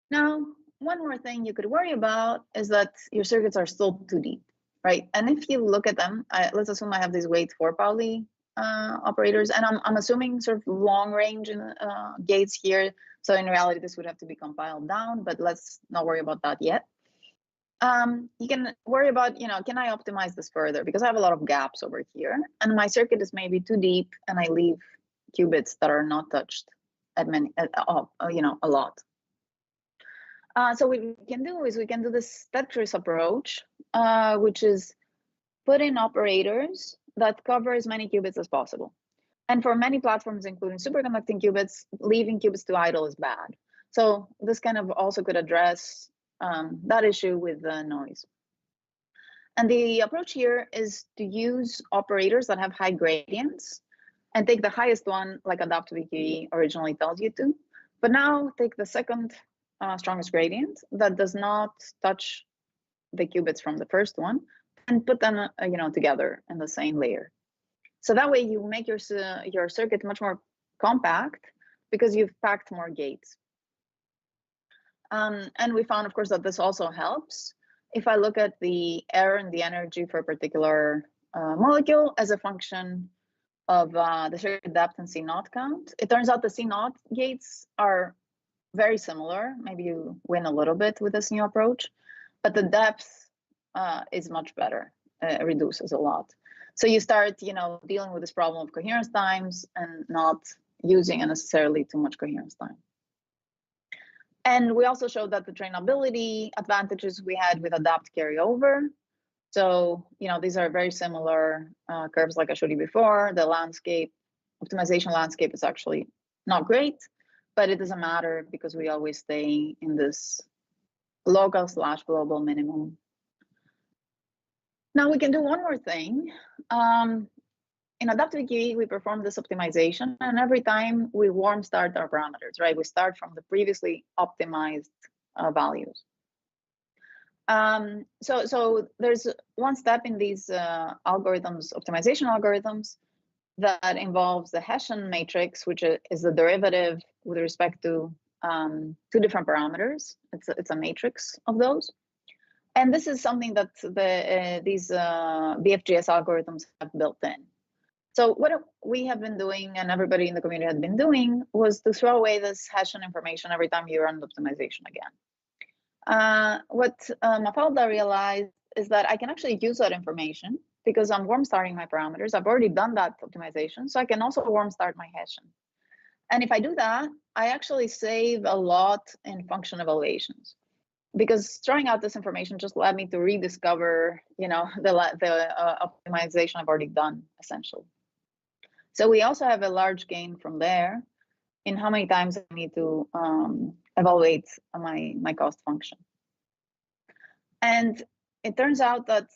Speaker 2: now one more thing you could worry about is that your circuits are still too deep, right? And if you look at them, let's assume I have these weight 4 Pauli operators, and I'm assuming sort of long range gates here. So in reality, this would have to be compiled down, but let's not worry about that yet. You can worry about, can I optimize this further? Because I have a lot of gaps over here, and my circuit is maybe too deep, and I leave qubits that are not touched a lot. So what we can do is we can do this Tetris approach, which is put in operators that cover as many qubits as possible. And for many platforms, including superconducting qubits, leaving qubits to idle is bad. So this kind of also could address that issue with the noise. And the approach here is to use operators that have high gradients and take the highest one, like ADAPT-VQE originally tells you to, but now take the second strongest gradient that does not touch the qubits from the first one and put them together in the same layer. So that way you make your circuit much more compact because you've packed more gates. And we found, of course, that this also helps if I look at the error in the energy for a particular molecule as a function of the circuit depth and C0 count. It turns out the C0 gates are very similar. Maybe you win a little bit with this new approach, but the depth is much better. It reduces a lot. So you start, dealing with this problem of coherence times and not using necessarily too much coherence time. And we also showed that the trainability advantages we had with ADAPT carry over. So, these are very similar curves like I showed you before. The optimization landscape is actually not great, but it doesn't matter because we always stay in this local/global minimum. Now we can do one more thing. In ADAPT-VQE, we perform this optimization, and every time we warm start our parameters, right? We start from the previously optimized values. So there's one step in these algorithms, optimization algorithms, that involves the Hessian matrix, which is the derivative with respect to two different parameters. It's a matrix of those. And this is something that these BFGS algorithms have built in. So what we have been doing, and everybody in the community had been doing, was to throw away this Hessian information every time you run the optimization again. What Mafalda realized is that I can actually use that information because I'm warm starting my parameters. I've already done that optimization, so I can also warm start my Hessian. And if I do that, I actually save a lot in function evaluations, because throwing out this information just led me to rediscover, the optimization I've already done, essentially. So we also have a large gain from there in how many times I need to evaluate my cost function. And it turns out that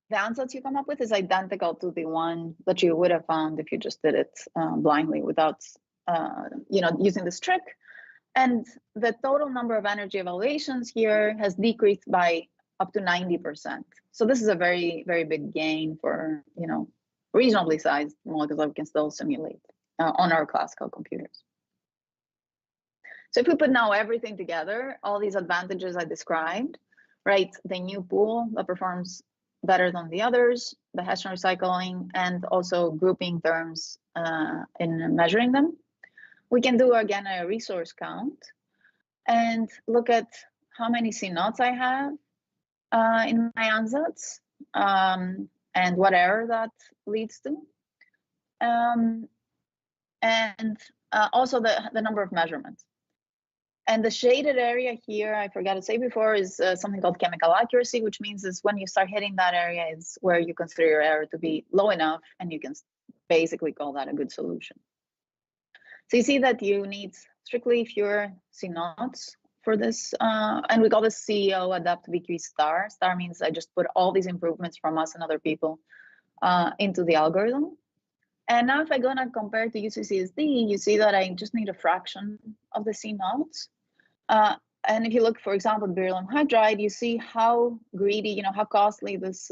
Speaker 2: the ansatz you come up with is identical to the one that you would have found if you just did it blindly without, using this trick. And the total number of energy evaluations here has decreased by up to 90%. So this is a very, very big gain for, reasonably sized molecules that we can still simulate on our classical computers. So if we put now everything together, all these advantages I described, right? The new pool that performs better than the others, the Hessian recycling, and also grouping terms in measuring them. We can do, again, a resource count and look at how many C0s I have in my ansatz and what error that leads to. And also the number of measurements. And the shaded area here, I forgot to say before, is something called chemical accuracy, which means is when you start hitting that area is where you consider your error to be low enough, and you can basically call that a good solution. So you see that you need strictly fewer C0s for this, and we call this CEO ADAPT-VQE star. Star means I just put all these improvements from us and other people into the algorithm. And now if I go and compare to UCCSD, you see that I just need a fraction of the C0s. And if you look, for example, at beryllium hydride, you see how greedy, how costly this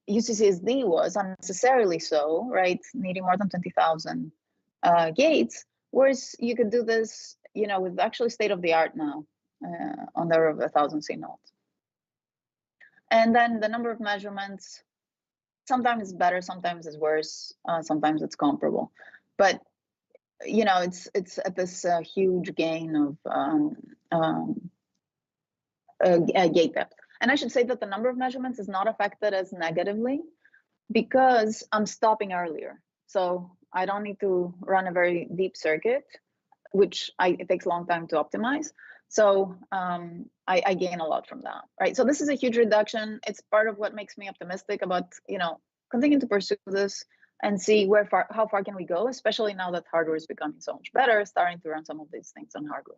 Speaker 2: UCCSD was, unnecessarily so, right? Needing more than 20,000 gates, whereas you could do this, with actually state of the art now on the order of 1,000 C0s. And then the number of measurements, sometimes it's better, sometimes it's worse, sometimes it's comparable. But, it's at this huge gain of gate depth. And I should say that the number of measurements is not affected as negatively because I'm stopping earlier. So I don't need to run a very deep circuit, which it takes a long time to optimize. So I gain a lot from that, right? So this is a huge reduction. It's part of what makes me optimistic about, continuing to pursue this. and see how far can we go, especially now that hardware is becoming so much better, starting to run some of these things on hardware.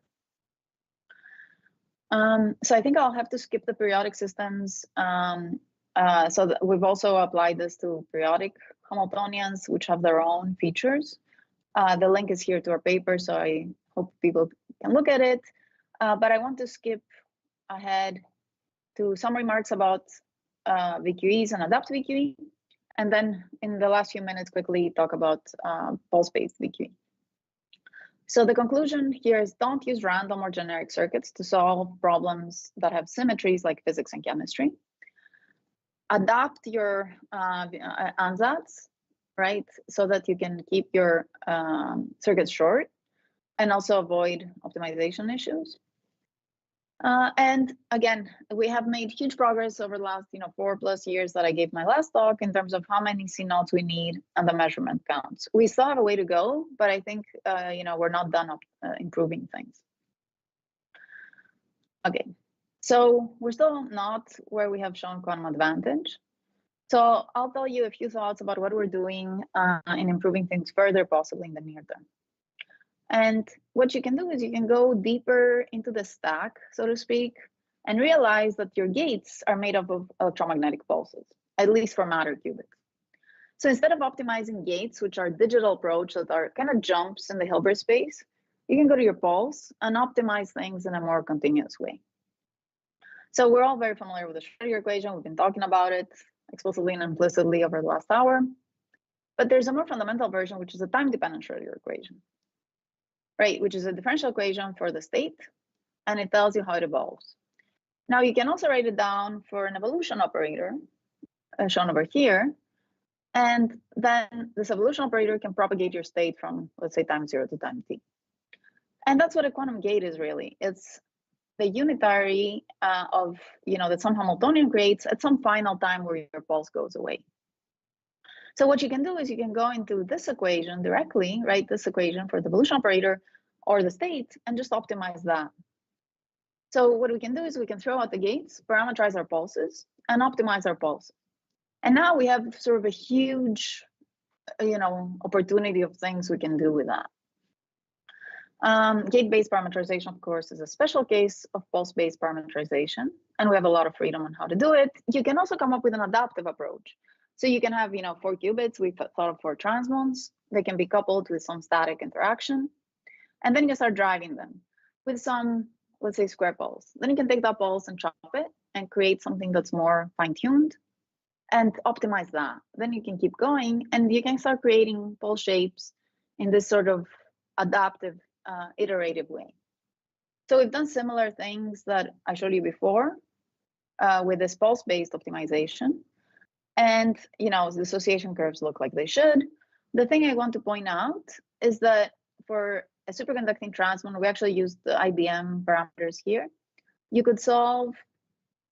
Speaker 2: So I think I'll have to skip the periodic systems. So that we've also applied this to periodic Hamiltonians, which have their own features. The link is here to our paper, so I hope people can look at it. But I want to skip ahead to some remarks about VQEs and ADAPT-VQE, and then in the last few minutes quickly talk about pulse-based VQE. So the conclusion here is don't use random or generic circuits to solve problems that have symmetries like physics and chemistry. Adapt your ansatz, right, so that you can keep your circuits short and also avoid optimization issues. And again, we have made huge progress over the last 4+ years that I gave my last talk in terms of how many C nodes we need and the measurement counts. We still have a way to go, but I think we're not done improving things. Okay, so we're still not where we have shown quantum advantage. So I'll tell you a few thoughts about what we're doing in improving things further, possibly in the near term. And what you can do is you can go deeper into the stack, so to speak, and realize that your gates are made up of electromagnetic pulses, at least for matter qubits. So instead of optimizing gates, which are digital approach that are kind of jumps in the Hilbert space, you can go to your pulse and optimize things in a more continuous way. So we're all very familiar with the Schrödinger equation. We've been talking about it explicitly and implicitly over the last hour. But there's a more fundamental version, which is a time-dependent Schrödinger equation, right? Which is a differential equation for the state, and it tells you how it evolves. Now you can also write it down for an evolution operator, shown over here, and then this evolution operator can propagate your state from, let's say, time 0 to time t. And that's what a quantum gate is really. It's the unitary that some Hamiltonian creates at some final time where your pulse goes away. So what you can do is you can go into this equation directly, write this equation for the evolution operator or the state, and just optimize that. So what we can do is we can throw out the gates, parameterize our pulses, and optimize our pulses. And now we have sort of a huge, opportunity of things we can do with that. Gate-based parameterization, of course, is a special case of pulse-based parameterization, and we have a lot of freedom on how to do it. You can also come up with an adaptive approach. So you can have, 4 qubits. We've thought of 4 transmons. They can be coupled with some static interaction. And then you can start driving them with some, let's say, square pulse. Then you can take that pulse and chop it and create something that's more fine-tuned and optimize that. Then you can keep going, and you can start creating pulse shapes in this sort of adaptive, iterative way. So we've done similar things that I showed you before with this pulse-based optimization. And, the association curves look like they should. The thing I want to point out is that for a superconducting transmon, we actually used the IBM parameters here. You could solve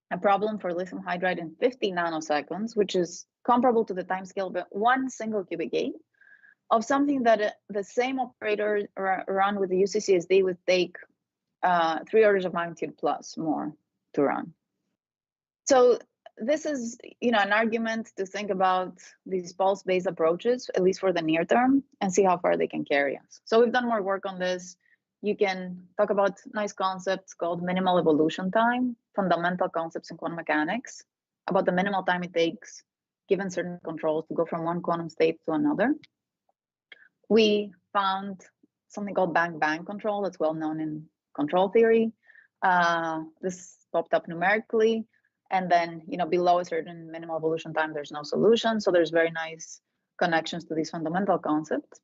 Speaker 2: a problem for lithium hydride in 50 nanoseconds, which is comparable to the timescale of one single qubit gate of something that the same operator run with the UCCSD would take 3 orders of magnitude plus more to run. So this is, an argument to think about these pulse-based approaches, at least for the near term, and see how far they can carry us. So we've done more work on this. You can talk about nice concepts called minimal evolution time, fundamental concepts in quantum mechanics, about the minimal time it takes, given certain controls, to go from one quantum state to another. We found something called bang-bang control that's well known in control theory. This popped up numerically. And then, below a certain minimal evolution time, there's no solution. So there's very nice connections to these fundamental concepts.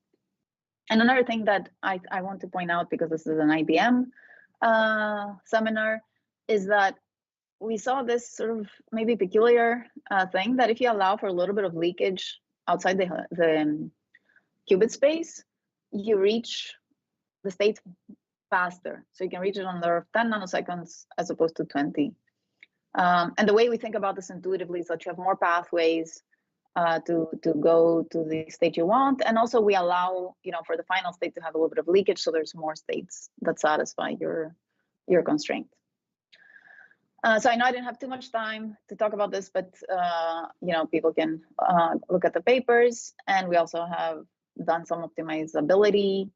Speaker 2: And another thing that I want to point out, because this is an IBM seminar, is that we saw this sort of maybe peculiar thing that if you allow for a little bit of leakage outside the qubit space, you reach the state faster. So you can reach it on the order of 10 nanoseconds as opposed to 20. And the way we think about this intuitively is that you have more pathways to go to the state you want. And also we allow, for the final state to have a little bit of leakage, so there's more states that satisfy your constraint. So I know I didn't have too much time to talk about this, but people can look at the papers, and we also have done some optimizability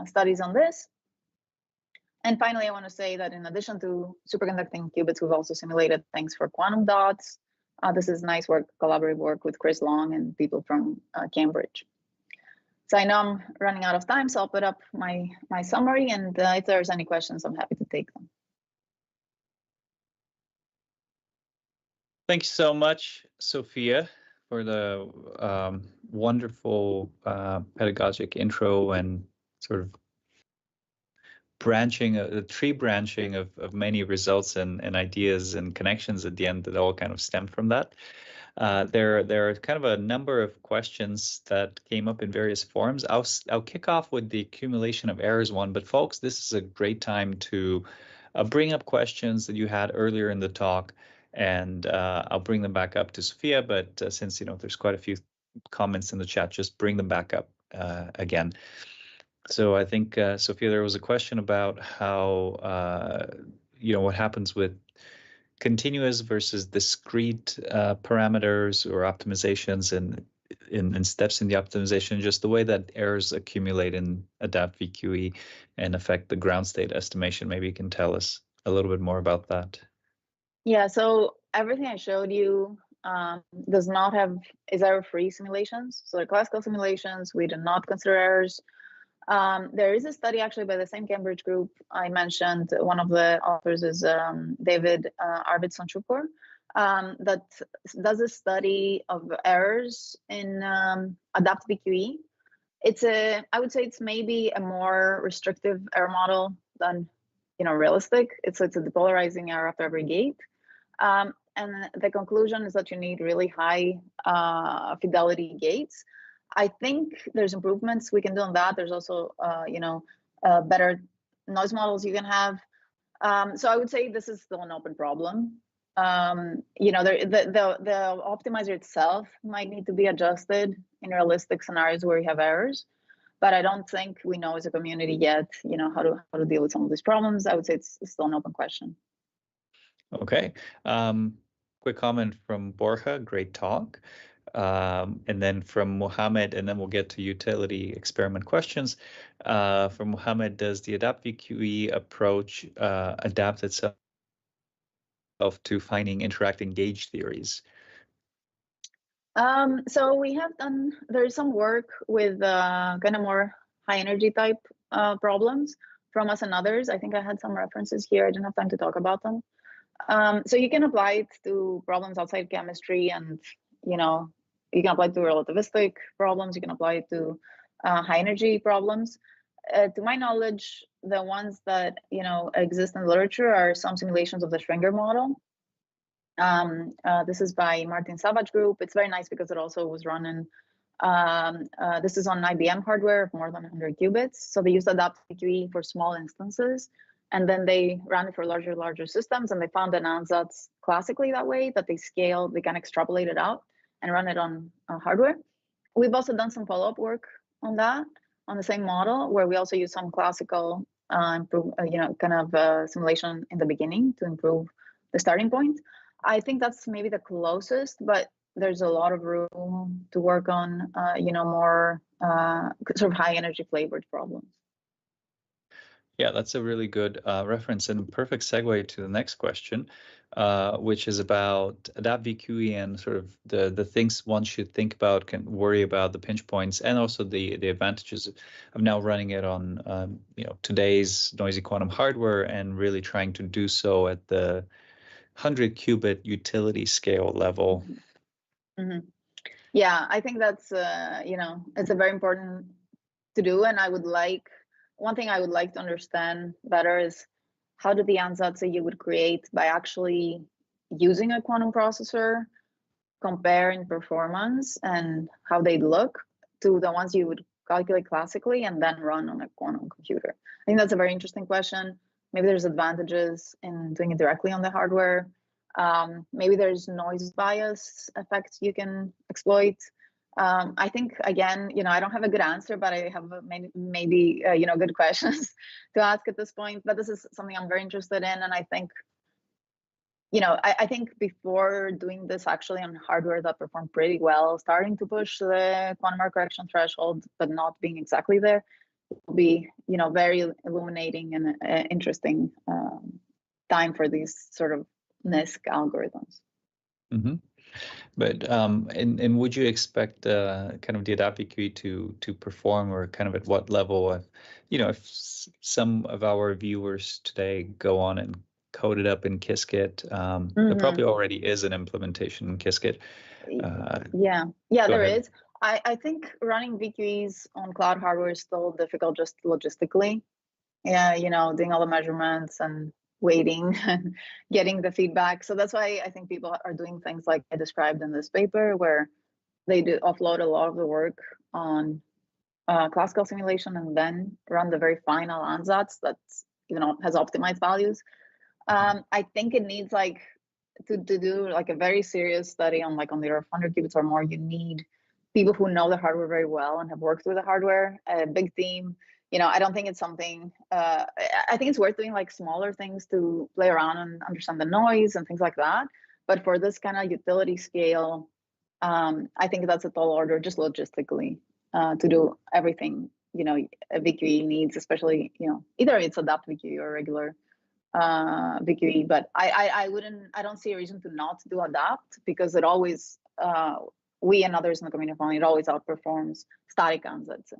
Speaker 2: studies on this. And finally, I want to say that in addition to superconducting qubits, we've also simulated things for quantum dots. This is nice work, collaborative work with Chris Long and people from Cambridge. So I know I'm running out of time, so I'll put up my summary, and if there's any questions, I'm happy to take them.
Speaker 1: Thanks so much, Sophia, for the wonderful pedagogic intro and sort of branching, the tree branching of many results and ideas and connections at the end that all kind of stem from that. There are kind of a number of questions that came up in various forms. I'll kick off with the accumulation of errors one, but folks, this is a great time to bring up questions that you had earlier in the talk, and I'll bring them back up to Sophia, but since there's quite a few comments in the chat, just bring them back up again. So I think, Sophia, there was a question about how, what happens with continuous versus discrete parameters or optimizations and in steps in the optimization, just the way that errors accumulate in ADAPT-VQE and affect the ground state estimation. Maybe you can tell us a little bit more about that.
Speaker 2: Yeah, so everything I showed you is error-free simulations. So they're classical simulations. We do not consider errors. There is a study actually by the same Cambridge group I mentioned. One of the authors is David Arvidsson-Chupur, that does a study of errors in ADAPT-VQE. I would say it's maybe a more restrictive error model than realistic. It's a depolarizing error after every gate. And the conclusion is that you need really high fidelity gates. I think there's improvements we can do on that. There's also, better noise models you can have. So I would say this is still an open problem. The optimizer itself might need to be adjusted in realistic scenarios where you have errors, but I don't think we know as a community yet, how to deal with some of these problems. I would say it's still an open question.
Speaker 1: Okay. Quick comment from Borja, great talk. And then from Mohammed, and then we'll get to utility experiment questions. From Mohammed, does the ADAPT-VQE approach adapt itself to finding interacting gauge theories?
Speaker 2: So we have there's some work with kind of more high energy type problems from us and others. I think I had some references here. I didn't have time to talk about them. So you can apply it to problems outside chemistry, and you can apply it to relativistic problems. You can apply it to high energy problems. To my knowledge, the ones that exist in the literature are some simulations of the Schwinger model. This is by Martin Savage group. It's very nice because it also was run in. This is on IBM hardware of more than 100 qubits. So they used ADAPT-VQE for small instances, and then they ran it for larger systems, and they found an ansatz classically that way, that they scale, they can extrapolate it out and run it on hardware. We've also done some follow-up work on that, on the same model, where we also use some classical simulation in the beginning to improve the starting point. I think that's maybe the closest, but there's a lot of room to work on, more sort of high energy flavored problems.
Speaker 1: Yeah, that's a really good reference and perfect segue to the next question, which is about ADAPT-VQE and sort of the things one should think about, can worry about, the pinch points, and also the advantages of now running it on today's noisy quantum hardware and really trying to do so at the 100 qubit utility scale level.
Speaker 2: Mm-hmm. Yeah, I think that's it's a very important to do, and one thing I would like to understand better is how do the ansatz that you would create by actually using a quantum processor compare in performance and how they look to the ones you would calculate classically and then run on a quantum computer. I think that's a very interesting question. Maybe there's advantages in doing it directly on the hardware. Maybe there's noise bias effects you can exploit. I think, again, I don't have a good answer, but I have maybe good questions to ask at this point. But this is something I'm very interested in, and I think I think before doing this actually on hardware that performed pretty well, starting to push the quantum error correction threshold, but not being exactly there, will be, very illuminating and interesting time for these sort of NISQ algorithms.
Speaker 1: Mm-hmm. But and would you expect kind of the ADAPT-VQE to perform, or kind of at what level? If some of our viewers today go on and code it up in Qiskit, there probably already is an implementation in Qiskit.
Speaker 2: Yeah, there is. I think running VQEs on cloud hardware is still difficult just logistically. Yeah, doing all the measurements and waiting and getting the feedback. So that's why I think people are doing things like I described in this paper, where they do offload a lot of the work on classical simulation and then run the very final ansatz that has optimized values. I think it needs to do a very serious study on the order of 100 qubits or more. You need people who know the hardware very well and have worked with the hardware, a big team. I don't think it's something, I think it's worth doing smaller things to play around and understand the noise and things like that. But for this kind of utility scale, I think that's a tall order just logistically to do everything, a VQE needs, especially, either it's ADAPT-VQE or regular VQE. But I don't see a reason to not do ADAPT, because it always, we and others in the community, it always outperforms static ansatz.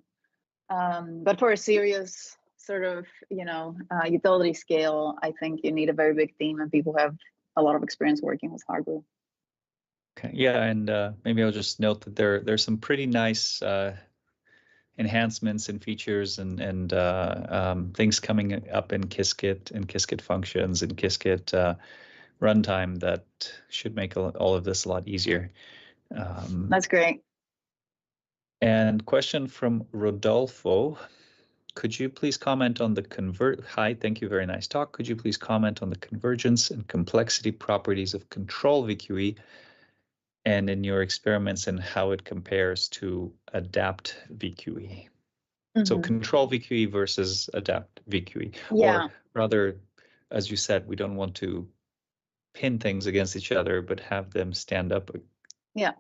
Speaker 2: But for a serious sort of, utility scale, I think you need a very big team and people who have a lot of experience working with hardware.
Speaker 1: Okay, yeah, and maybe I'll just note that there's some pretty nice enhancements and features and things coming up in Qiskit and Qiskit functions and Qiskit runtime that should make all of this a lot easier.
Speaker 2: That's great.
Speaker 1: And question from Rodolfo. Could you please comment on the Hi, thank you, very nice talk. Could you please comment on the convergence and complexity properties of control VQE, and in your experiments, and how it compares to ADAPT-VQE? So control VQE versus ADAPT-VQE, or rather, as you said, we don't want to pin things against each other, but have them stand up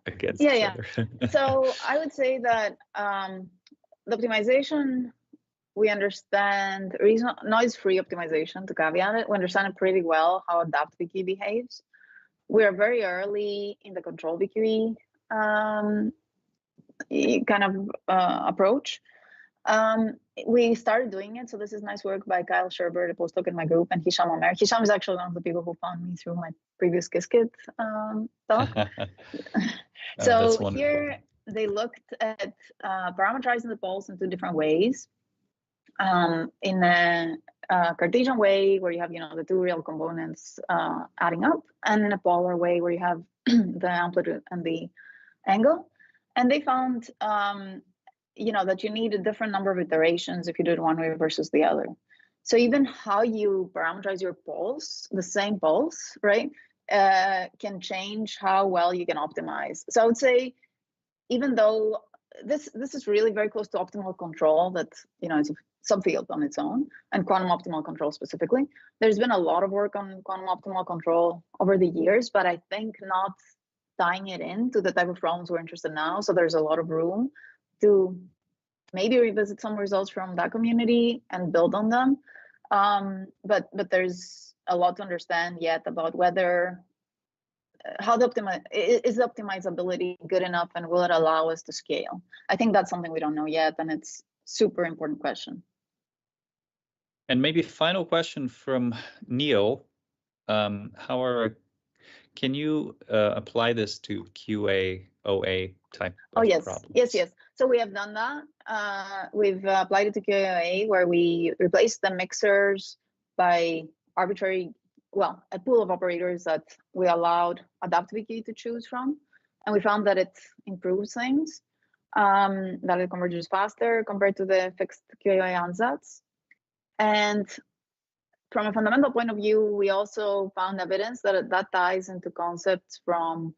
Speaker 1: against each other.
Speaker 2: So I would say that the optimization, we understand noise-free optimization, to caveat it, we understand it pretty well how ADAPT-VQE behaves. We are very early in the control VQE kind of approach. We started doing it, so this is nice work by Kyle Sherbert, a postdoc in my group, and Hisham Omer. Hisham is actually one of the people who found me through my previous Qiskit talk. So here they looked at parameterizing the poles in two different ways. In a Cartesian way, where you have the two real components adding up, and in a polar way where you have the amplitude and the angle. And they found that you need a different number of iterations if you do it one way versus the other. So even how you parameterize your poles, the same poles, right, can change how well you can optimize. So I would say, even though this is really very close to optimal control, that is a subfield on its own, and quantum optimal control specifically, there's been a lot of work on quantum optimal control over the years, but I think not tying it into the type of problems we're interested in now. So there's a lot of room to maybe revisit some results from that community and build on them. But there's a lot to understand yet about whether how the is the optimizability good enough, and will it allow us to scale? I think that's something we don't know yet, and it's super important question.
Speaker 1: And maybe final question from Neil. Can you apply this to QA/OA type of problems?
Speaker 2: Yes. So we have done that. We've applied it to QA/OA, where we replaced the mixers by arbitrary, a pool of operators that we allowed ADAPT-VQE to choose from. And we found that it improves things, that it converges faster compared to the fixed QA/OA ansatz. And from a fundamental point of view, we also found evidence that ties into concepts from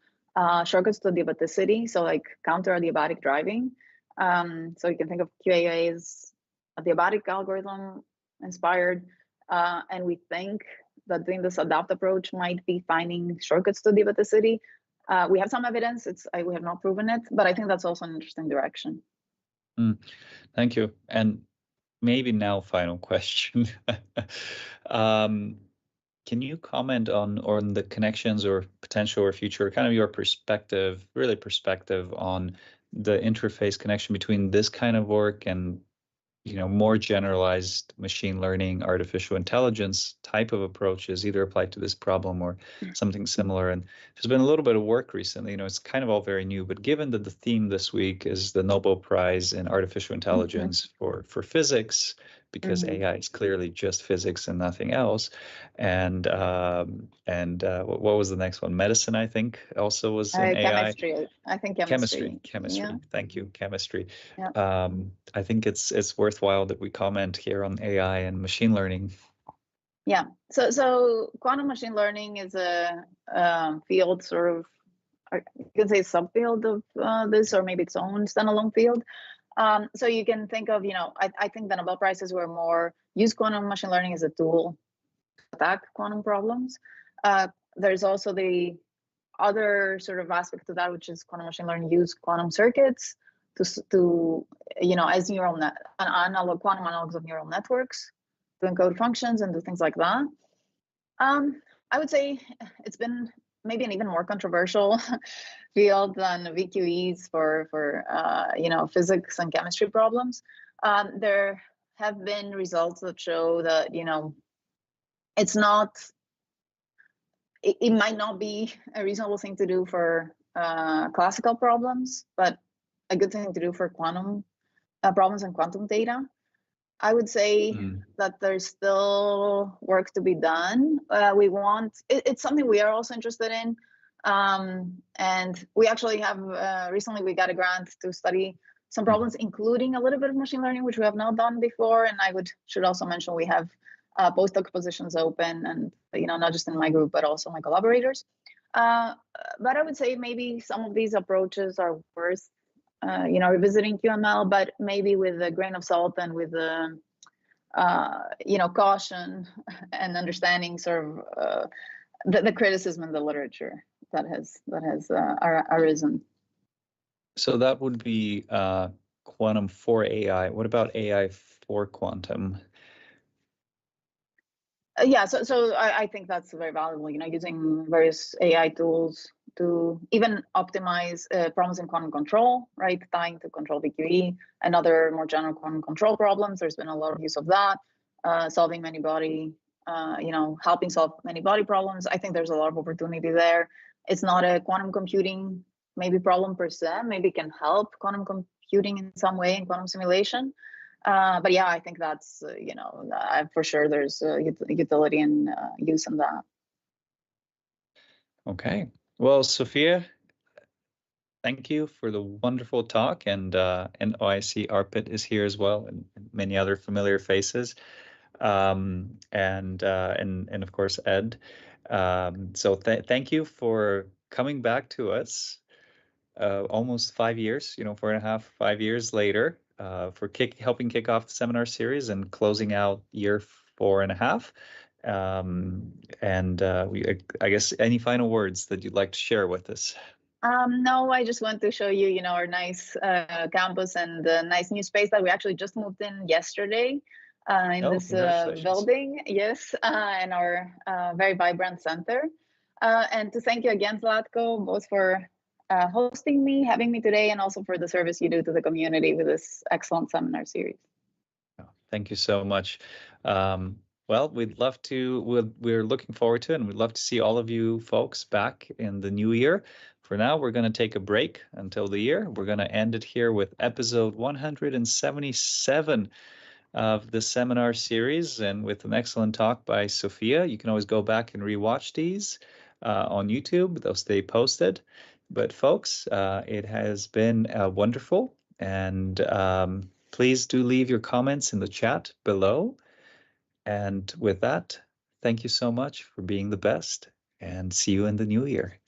Speaker 2: shortcuts to adiabaticity, so counter adiabatic driving. So you can think of QA/OA as adiabatic algorithm inspired, and we think that doing this ADAPT approach might be finding shortcuts to debaticity. We have some evidence. We have not proven it, but I think that's also an interesting direction.
Speaker 1: Thank you. And maybe now, final question. Can you comment on the connections or potential or future, kind of your perspective, really perspective on the interface connection between this kind of work and, you know, more generalized machine learning, artificial intelligence type of approaches, either applied to this problem or something similar? And there's been a little bit of work recently, you know, it's kind of all very new, but given that the theme this week is the Nobel Prize in Artificial Intelligence for physics, because AI is clearly just physics and nothing else. And what was the next one? Medicine, I think, also was in AI.
Speaker 2: Chemistry. I think chemistry.
Speaker 1: Chemistry.
Speaker 2: Yeah.
Speaker 1: Thank you, chemistry.
Speaker 2: Yeah.
Speaker 1: I think it's worthwhile that we comment here on AI and machine learning.
Speaker 2: Yeah. So quantum machine learning is a field, sort of, you can say subfield of this, or maybe its own standalone field. So you can think of, you know, I think the Nobel Prizes were more use quantum machine learning as a tool to attack quantum problems. There's also the other sort of aspect to that, which is quantum machine learning use quantum circuits to you know, as quantum analogs of neural networks to encode functions and do things like that. I would say it's been maybe an even more controversial field than VQEs for you know, physics and chemistry problems. There have been results that show that, you know, it's not, it might not be a reasonable thing to do for classical problems, but a good thing to do for quantum problems and quantum data. I would say that there's still work to be done. It's something we are also interested in. And we actually have, recently we got a grant to study some problems, including a little bit of machine learning, which we have not done before. And should also mention we have postdoc positions open, and, you know, not just in my group, but also my collaborators. But I would say maybe some of these approaches are worth you know, revisiting QML, but maybe with a grain of salt and with you know, caution and understanding sort of the criticism in the literature that has arisen.
Speaker 1: So that would be quantum for AI. What about AI for quantum?
Speaker 2: Yeah, so I think that's very valuable, you know, using various AI tools to even optimize problems in quantum control, right? Tying to control VQE and other more general quantum control problems. There's been a lot of use of that, solving many body, you know, helping solve many body problems. I think there's a lot of opportunity there. It's not a quantum computing maybe problem per se, maybe it can help quantum computing in some way in quantum simulation. But yeah, I think that's, you know, for sure there's utility and use in that.
Speaker 1: Okay. Well, Sophia, thank you for the wonderful talk. And I see Arpit is here as well, and many other familiar faces. And of course, Ed. So thank you for coming back to us almost 5 years, you know, 4.5, 5 years later, for helping kick off the seminar series and closing out year 4.5. I guess any final words that you'd like to share with us?
Speaker 2: No, I just want to show you, you know, our nice campus and the nice new space that we actually just moved in yesterday in this building. Yes, and our very vibrant center. And to thank you again, Zlatko, both for hosting me, having me today, and also for the service you do to the community with this excellent seminar series.
Speaker 1: Thank you so much. Well, we'd love to, we're looking forward to it, and we'd love to see all of you folks back in the new year. For now, we're going to take a break until the year. We're going to end it here with episode 177 of the seminar series, and with an excellent talk by Sophia. You can always go back and rewatch these on YouTube. They'll stay posted. But folks, it has been wonderful, and please do leave your comments in the chat below. And with that, thank you so much for being the best, and see you in the new year.